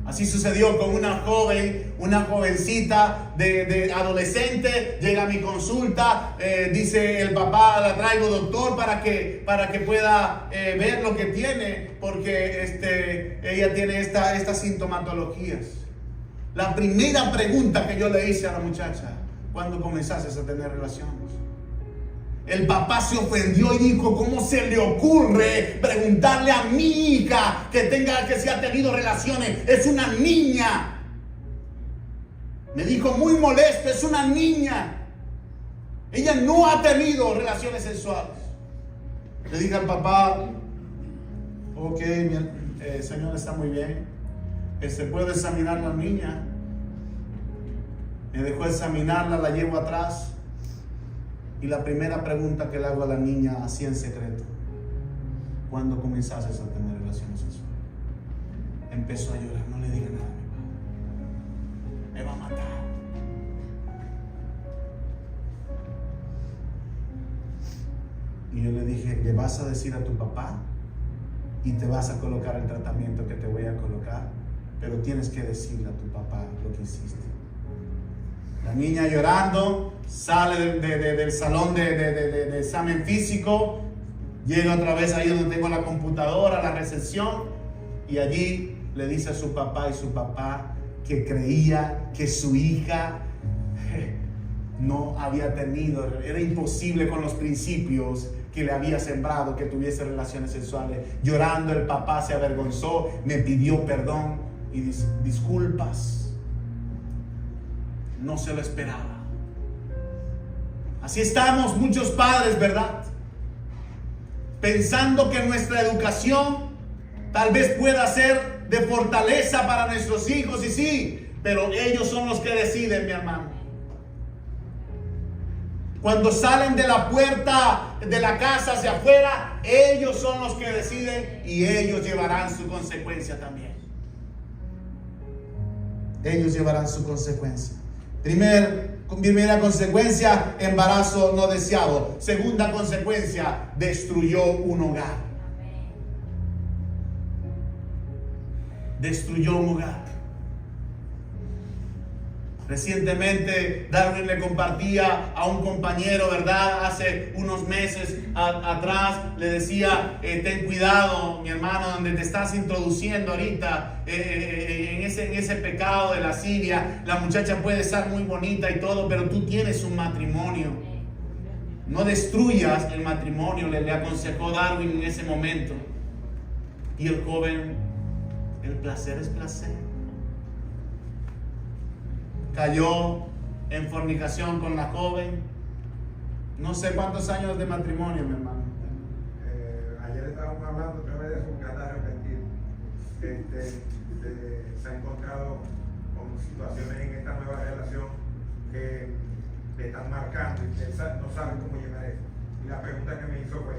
Así sucedió con una jovencita de adolescente. Llega a mi consulta, dice el papá, la traigo doctor para que pueda ver lo que tiene, porque ella tiene estas sintomatologías. La primera pregunta que yo le hice a la muchacha: ¿cuándo comenzaste a tener relaciones? El papá se ofendió y dijo: ¿cómo se le ocurre preguntarle a mi hija que se ha tenido relaciones? Es una niña. Me dijo muy molesto: es una niña. Ella no ha tenido relaciones sexuales. Le dije al papá: ok, señor, está muy bien. ¿Puede examinar a la niña? Me dejó examinarla, la llevo atrás. Y la primera pregunta que le hago a la niña, así en secreto: ¿cuándo comenzaste a tener relaciones sexuales? Empezó a llorar. No le diga nada a mi padre, me va a matar. Y yo le dije: le vas a decir a tu papá y te vas a colocar el tratamiento que te voy a colocar, pero tienes que decirle a tu papá lo que hiciste. La niña llorando sale del salón de examen físico, llega otra vez ahí donde tengo la computadora, la recepción, y allí le dice a su papá, y su papá, que creía que su hija no había tenido, era imposible con los principios que le había sembrado que tuviese relaciones sexuales. Llorando, el papá se avergonzó, me pidió perdón y disculpas. No se lo esperaba. Así estamos muchos padres, ¿verdad? Pensando que nuestra educación tal vez pueda ser de fortaleza para nuestros hijos, y sí, pero ellos son los que deciden, mi hermano. Cuando salen de la puerta de la casa hacia afuera, ellos son los que deciden y ellos llevarán su consecuencia también. Ellos llevarán su consecuencia. Primera consecuencia, embarazo no deseado. Segunda consecuencia, destruyó un hogar. Destruyó un hogar. Recientemente Darwin le compartía a un compañero, ¿verdad? Hace unos meses atrás le decía, ten cuidado, mi hermano, donde te estás introduciendo ahorita en ese pecado de lascivia. La muchacha puede estar muy bonita y todo, pero tú tienes un matrimonio. No destruyas el matrimonio, le aconsejó Darwin en ese momento. Y el joven, el placer es placer. Cayó en fornicación con la joven. No sé cuántos años de matrimonio, mi hermano. Ayer estábamos hablando otra vez de eso, que anda arrepentido. Se ha encontrado con situaciones en esta nueva relación que le están marcando y que no sabe cómo llevar eso. Y la pregunta que me hizo fue,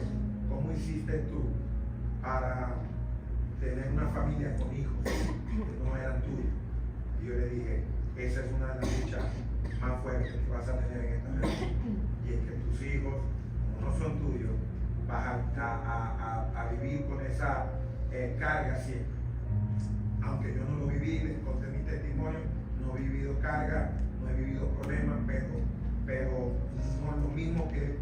¿cómo hiciste tú para tener una familia con hijos que no eran tuyos? Y yo le dije, esa es una de las luchas más fuertes que vas a tener en esta relación. Y es que tus hijos, como no son tuyos, vas a vivir con esa carga siempre. Aunque yo no lo viví, les conté mi testimonio, no he vivido carga, no he vivido problemas, pero no es lo mismo que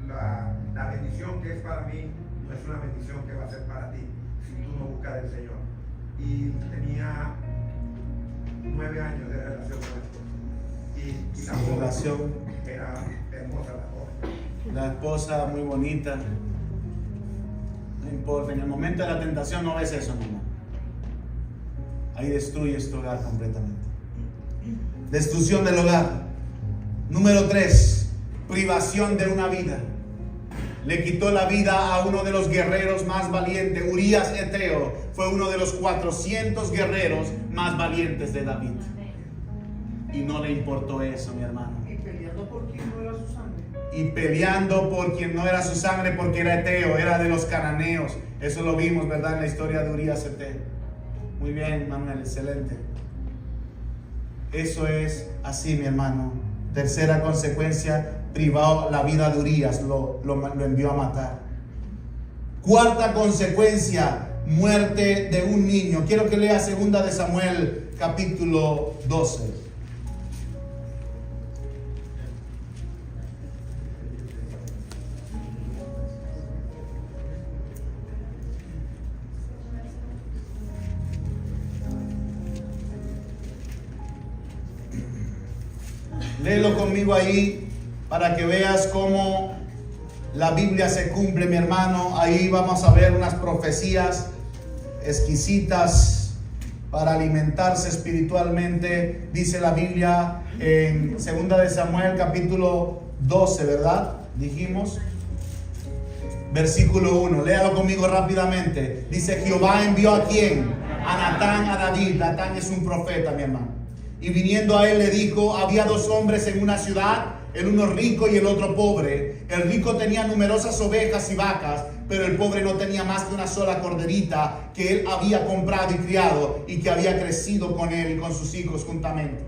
la bendición que es para mí, no es una bendición que va a ser para ti si tú no buscas del Señor. Y tenía 9 años de relación con él. Y la relación era hermosa la joven. La esposa muy bonita. No importa, en el momento de la tentación no ves eso, mamá. Ahí destruyes tu hogar completamente. Destrucción del hogar. Número 3, privación de una vida. Le quitó la vida a uno de los guerreros más valientes. Urías Eteo fue uno de los 400 guerreros más valientes de David. Y no le importó eso, mi hermano. Y peleando por quien no era su sangre. Y peleando por quien no era su sangre, porque era Eteo, era de los cananeos. Eso lo vimos, ¿verdad? En la historia de Urías Eteo. Muy bien, Manuel, excelente. Eso es así, mi hermano. Tercera consecuencia, privó la vida de Urías, lo envió a matar. Cuarta consecuencia, muerte de un niño. Quiero que lea 2 de Samuel, capítulo 12. Léelo conmigo ahí para que veas cómo la Biblia se cumple, mi hermano. Ahí vamos a ver unas profecías exquisitas para alimentarse espiritualmente. Dice la Biblia en 2 de Samuel capítulo 12, ¿verdad? Dijimos. Versículo 1. Léalo conmigo rápidamente. Dice, Jehová envió ¿a quién? A Natán, a David. Natán es un profeta, mi hermano. Y viniendo a él le dijo, había 2 hombres en una ciudad, el uno rico y el otro pobre. El rico tenía numerosas ovejas y vacas, pero el pobre no tenía más que una sola corderita que él había comprado y criado y que había crecido con él y con sus hijos juntamente,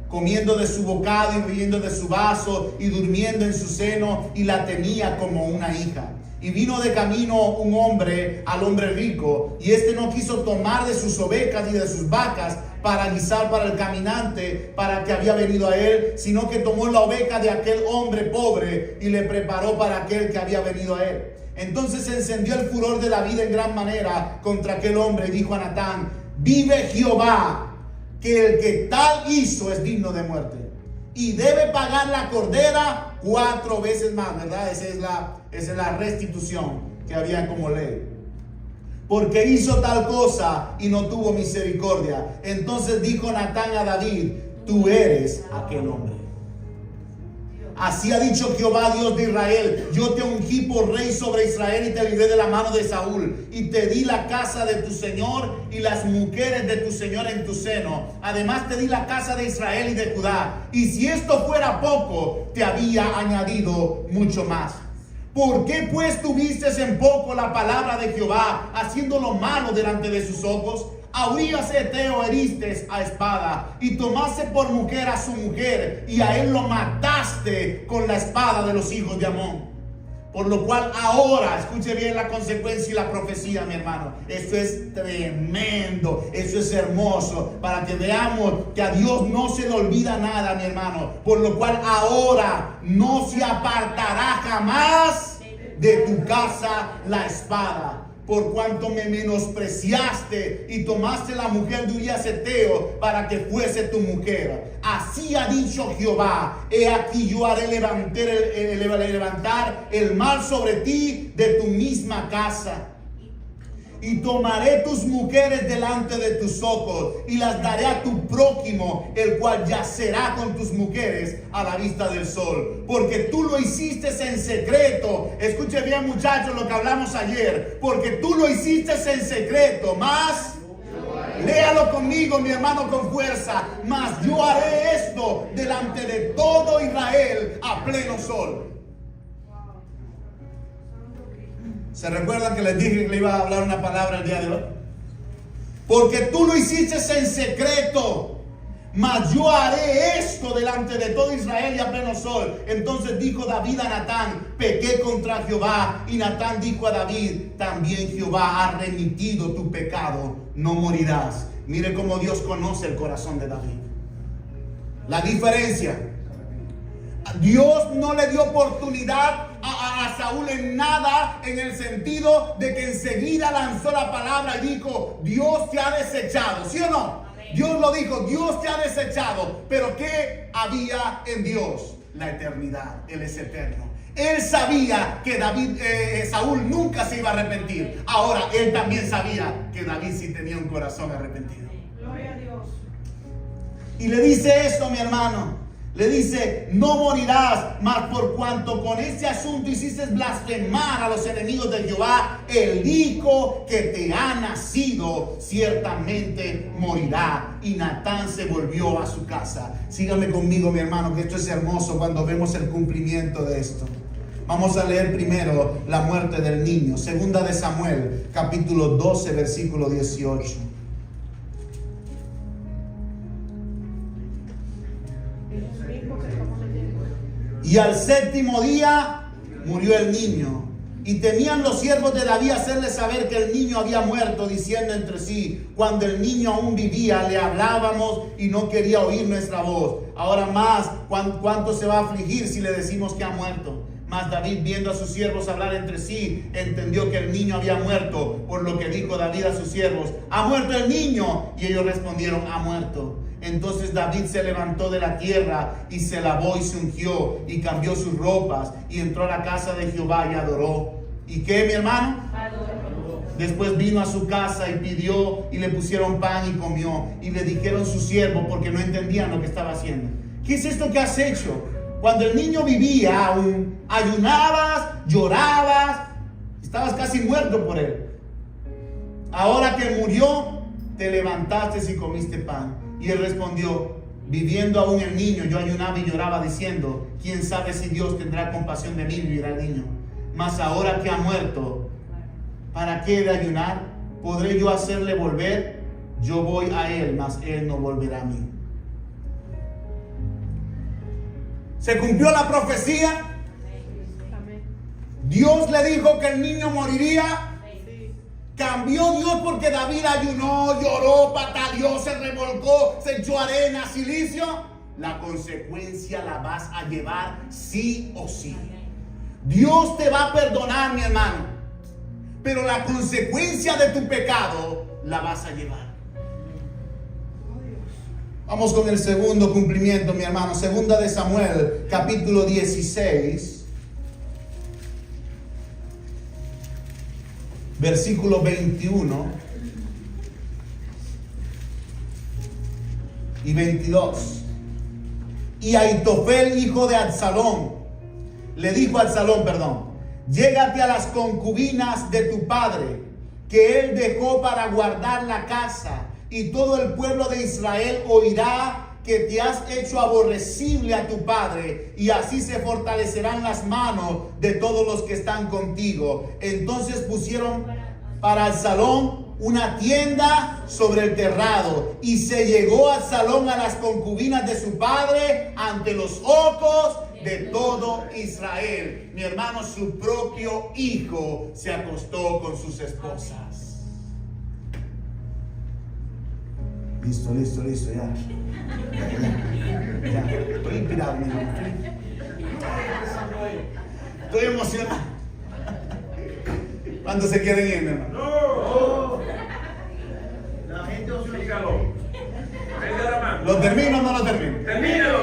comiendo de su bocado y bebiendo de su vaso y durmiendo en su seno, y la tenía como una hija. Y vino de camino un hombre al hombre rico, y este no quiso tomar de sus ovejas y de sus vacas para guisar para el caminante para que había venido a él, sino que tomó la oveja de aquel hombre pobre y le preparó para aquel que había venido a él. Entonces se encendió el furor de David en gran manera contra aquel hombre y dijo a Natán, vive Jehová, que el que tal hizo es digno de muerte, y debe pagar la cordera 4 veces más, ¿verdad? Esa es la restitución que había como ley. Porque hizo tal cosa y no tuvo misericordia. Entonces dijo Natán a David, tú eres aquel hombre. Así ha dicho Jehová, Dios de Israel: yo te ungí por rey sobre Israel y te libré de la mano de Saúl, y te di la casa de tu señor y las mujeres de tu señor en tu seno. Además te di la casa de Israel y de Judá. Y si esto fuera poco, te había añadido mucho más. ¿Por qué pues tuviste en poco la palabra de Jehová, haciendo lo malo delante de sus ojos? A Urías Eteo heriste a espada, y tomaste por mujer a su mujer, y a él lo mataste con la espada de los hijos de Amón. Por lo cual ahora, escuche bien la consecuencia y la profecía, mi hermano. Esto es tremendo, esto es hermoso, para que veamos que a Dios no se le olvida nada, mi hermano. Por lo cual ahora no se apartará jamás de tu casa la espada, por cuanto me menospreciaste y tomaste la mujer de Urías Eteo para que fuese tu mujer. Así ha dicho Jehová: he aquí yo haré levantar el mal sobre ti de tu misma casa. Y tomaré tus mujeres delante de tus ojos, y las daré a tu prójimo, el cual yacerá con tus mujeres a la vista del sol. Porque tú lo hiciste en secreto. Escuche bien, muchachos, lo que hablamos ayer. Porque tú lo hiciste en secreto, más... léalo conmigo, mi hermano, con fuerza. Mas yo haré esto delante de todo Israel a pleno sol. ¿Se recuerdan que les dije que le iba a hablar una palabra el día de hoy? Porque tú lo hiciste en secreto, mas yo haré esto delante de todo Israel y a pleno sol. Entonces dijo David a Natán: pequé contra Jehová. Y Natán dijo a David: también Jehová ha remitido tu pecado, no morirás. Mire cómo Dios conoce el corazón de David. La diferencia: Dios no le dio oportunidad a Saúl en nada, en el sentido de que enseguida lanzó la palabra y dijo: Dios te ha desechado, ¿sí o no? Dios lo dijo: Dios te ha desechado. Pero ¿qué había en Dios? La eternidad. Él es eterno. Él sabía que Saúl nunca se iba a arrepentir. Ahora él también sabía que David sí tenía un corazón arrepentido. Gloria a Dios. Y le dice esto, mi hermano. Le dice: no morirás, mas por cuanto con este asunto hiciste blasfemar a los enemigos de Jehová, el hijo que te ha nacido ciertamente morirá. Y Natán se volvió a su casa. Sígame conmigo, mi hermano, que esto es hermoso cuando vemos el cumplimiento de esto. Vamos a leer primero la muerte del niño. Segunda de Samuel, capítulo 12, versículo 18. Y al séptimo día murió el niño. Y temían los siervos de David hacerle saber que el niño había muerto, diciendo entre sí: cuando el niño aún vivía, le hablábamos y no quería oír nuestra voz. Ahora más, ¿cuánto se va a afligir si le decimos que ha muerto? Mas David, viendo a sus siervos hablar entre sí, entendió que el niño había muerto, por lo que dijo David a sus siervos: ¿ha muerto el niño? Y ellos respondieron: ha muerto. Entonces David se levantó de la tierra y se lavó y se ungió y cambió sus ropas y entró a la casa de Jehová y adoró. ¿Y qué, mi hermano? Adoró. Después vino a su casa y pidió, y le pusieron pan y comió. Y le dijeron sus siervos, porque no entendían lo que estaba haciendo: ¿qué es esto que has hecho? Cuando el niño vivía aún, ayunabas, llorabas, estabas casi muerto por él. Ahora que murió, te levantaste y comiste pan. Y él respondió: viviendo aún el niño, yo ayunaba y lloraba, diciendo: quién sabe si Dios tendrá compasión de mí y vivirá el niño. Mas ahora que ha muerto, ¿para qué he de ayunar? ¿Podré yo hacerle volver? Yo voy a él, mas él no volverá a mí. ¿Se cumplió la profecía? Dios le dijo que el niño moriría. Cambió Dios porque David ayunó, lloró, pataleó, se revolcó, se echó arena, silicio. La consecuencia la vas a llevar sí o sí. Dios te va a perdonar, mi hermano, pero la consecuencia de tu pecado la vas a llevar. Vamos con el segundo cumplimiento, mi hermano. Segunda de Samuel, capítulo 16. Versículo 21 y 22. Y Ahitofel, hijo de Absalón, le dijo a Absalón, llégate a las concubinas de tu padre, que él dejó para guardar la casa, y todo el pueblo de Israel oirá que te has hecho aborrecible a tu padre, y así se fortalecerán las manos de todos los que están contigo. Entonces pusieron para Absalón una tienda sobre el terrado, y se llegó Absalón a las concubinas de su padre ante los ojos de todo Israel. Mi hermano, su propio hijo se acostó con sus esposas. Listo, ya. Ya. Estoy inspirado, mi hermano. Estoy emocionado. ¿Cuántos se quieren ir, mi hermano? No. La gente os dígalo. Venga la mano. ¿Lo termino o no lo termino? Termínalo.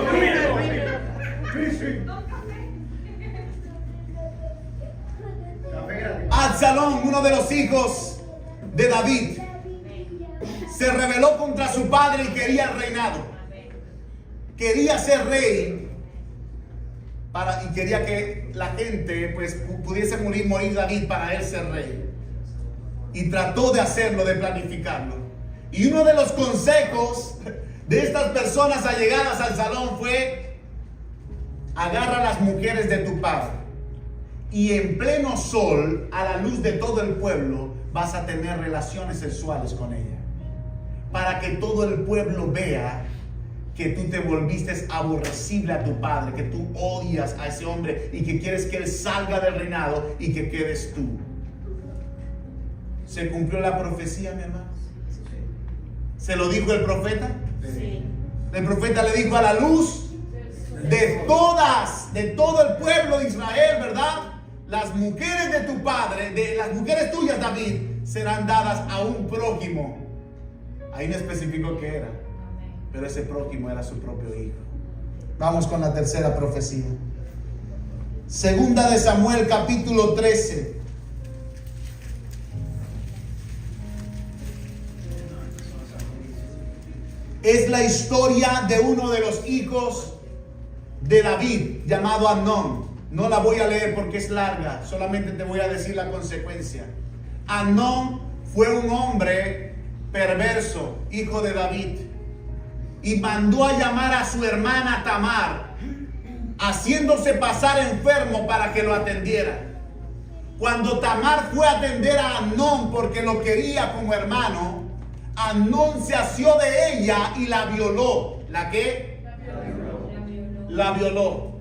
Absalón, uno de los hijos de David, se rebeló contra su padre y quería el reinado. Quería ser rey y quería que la gente pudiese morir David para él ser rey. Y trató de hacerlo, de planificarlo. Y uno de los consejos de estas personas allegadas al Absalón fue: agarra a las mujeres de tu padre, y en pleno sol, a la luz de todo el pueblo, vas a tener relaciones sexuales con ella, para que todo el pueblo vea que tú te volviste aborrecible a tu padre, que tú odias a ese hombre y que quieres que él salga del reinado y que quedes tú. ¿Se cumplió la profecía, mi hermano? ¿Se lo dijo el profeta? Sí. El profeta le dijo: a la luz de todo el pueblo de Israel, ¿verdad? Las mujeres de tu padre, de las mujeres tuyas, David, serán dadas a un prójimo. Ahí no especificó qué era, pero ese prójimo era su propio hijo. Vamos con la tercera profecía. Segunda de Samuel, capítulo 13. Es la historia de uno de los hijos de David, llamado Amnón. No la voy a leer porque es larga, solamente te voy a decir la consecuencia. Amnón fue un hombre perverso, hijo de David, y mandó a llamar a su hermana Tamar, haciéndose pasar enfermo para que lo atendiera. Cuando Tamar fue a atender a Amnón porque lo quería como hermano, Amnón se asió de ella y la violó. ¿La qué? La violó.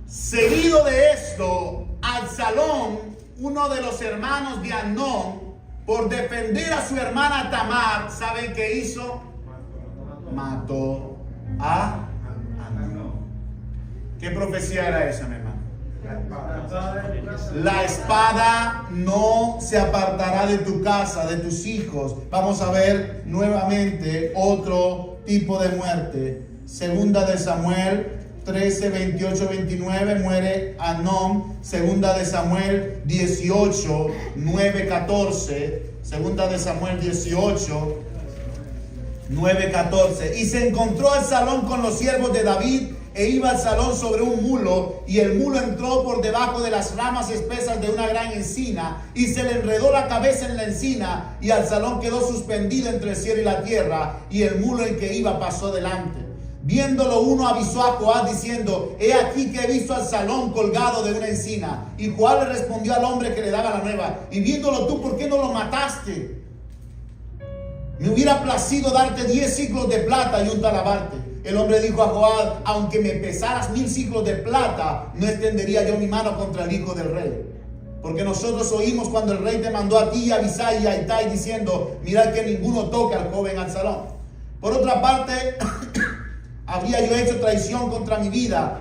Seguido de esto, Absalón, uno de los hermanos de Amnón, por defender a su hermana Tamar, ¿saben qué hizo? Mató a Amnón. ¿Qué profecía era esa, mi hermano? La espada no se apartará de tu casa, de tus hijos. Vamos a ver nuevamente otro tipo de muerte. Segunda de Samuel 13, 28, 29, muere Amnón. Segunda de Samuel 18, 9, 14. Segunda de Samuel 18, 9, 14. Y se encontró Absalón con los siervos de David, e iba Absalón sobre un mulo, y el mulo entró por debajo de las ramas espesas de una gran encina, y se le enredó la cabeza en la encina, y Absalón quedó suspendido entre el cielo y la tierra, y el mulo en que iba pasó delante. Viéndolo, uno avisó a Joab diciendo: he aquí que he visto a Absalón colgado de una encina. Y Joab le respondió al hombre que le daba la nueva: y viéndolo tú, ¿por qué no lo mataste? Me hubiera placido darte 10 siclos de plata y un talabarte. El hombre dijo a Joab: aunque me pesaras 1000 siclos de plata, no extendería yo mi mano contra el hijo del rey. Porque nosotros oímos cuando el rey te mandó a ti, a Abisai y a Itai, diciendo: mirad que ninguno toque al joven Absalón. Por otra parte, habría yo hecho traición contra mi vida,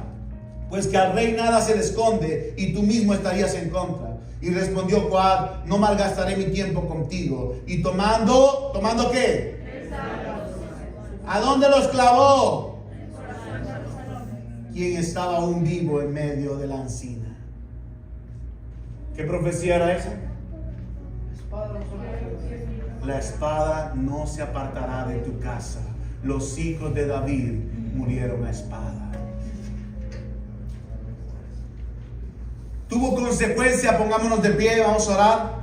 pues que al rey nada se le esconde, y tú mismo estarías en contra. Y respondió Joab: no malgastaré mi tiempo contigo. Y tomando ¿qué? ¿A dónde los clavó? Quien estaba aún vivo en medio de la encina. ¿Qué profecía era esa? La espada no se apartará de tu casa. Los hijos de David murieron a espada. Tuvo consecuencia, pongámonos de pie, vamos a orar.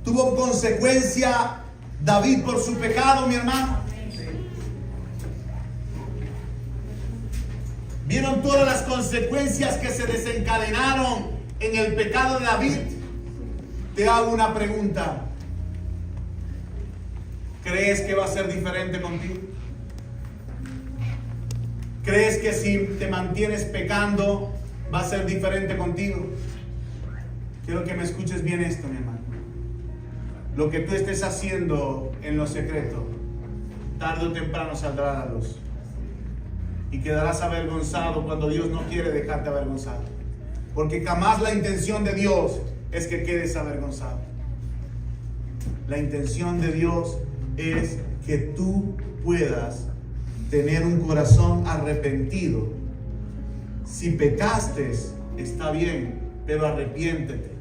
Tuvo consecuencia David por su pecado, mi hermano. ¿Vieron todas las consecuencias que se desencadenaron en el pecado de David? Te hago una pregunta. ¿Crees que va a ser diferente contigo? ¿Crees que si te mantienes pecando va a ser diferente contigo? Quiero que me escuches bien esto, mi hermano. Lo que tú estés haciendo en lo secreto, tarde o temprano saldrá a la luz. Y quedarás avergonzado cuando Dios no quiere dejarte avergonzado. Porque jamás la intención de Dios es que quedes avergonzado. La intención de Dios es que tú puedas tener un corazón arrepentido. Si pecaste, está bien, pero arrepiéntete.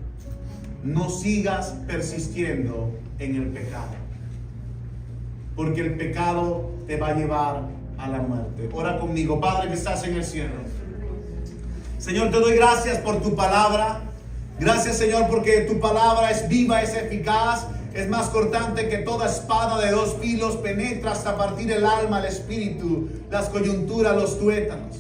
No sigas persistiendo en el pecado, porque el pecado te va a llevar a la muerte. Ora conmigo. Padre que estás en el cielo, Señor, te doy gracias por tu palabra. Gracias, Señor, porque tu palabra es viva, es eficaz, es más cortante que toda espada de 2 filos, penetra hasta partir el alma, el espíritu, las coyunturas, los tuétanos.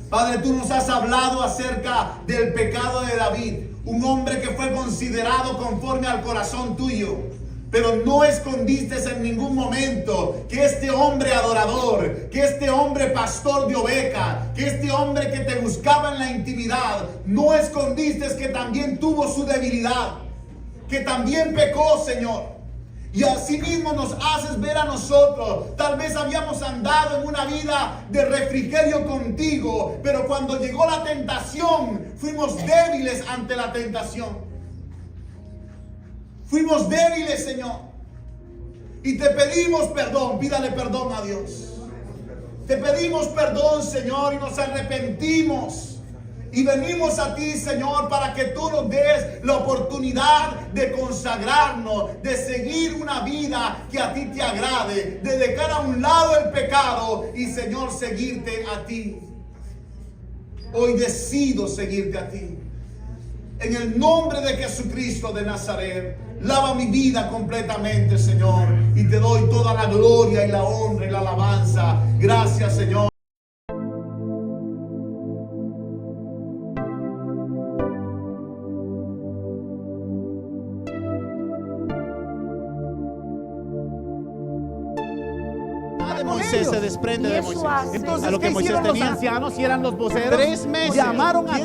Padre, tú nos has hablado acerca del pecado de David, un hombre que fue considerado conforme al corazón tuyo, pero no escondiste en ningún momento que este hombre adorador, que este hombre pastor de ovejas, que este hombre que te buscaba en la intimidad, no escondiste que también tuvo su debilidad, que también pecó, Señor. Y así mismo nos haces ver a nosotros. Tal vez habíamos andado en una vida de refrigerio contigo, pero cuando llegó la tentación, fuimos débiles ante la tentación. Fuimos débiles, Señor. Y te pedimos perdón. Pídale perdón a Dios. Te pedimos perdón, Señor, y nos arrepentimos. Y venimos a ti, Señor, para que tú nos des la oportunidad de consagrarnos, de seguir una vida que a ti te agrade, de dejar a un lado el pecado y, Señor, seguirte a ti. Hoy decido seguirte a ti. En el nombre de Jesucristo de Nazaret, lava mi vida completamente, Señor, y te doy toda la gloria y la honra y la alabanza. Gracias, Señor. Moisés se desprende de Moisés. Entonces, a lo que ¿qué Moisés hicieron los tenía ancianos y eran los voceros? 3 meses. Llamaron a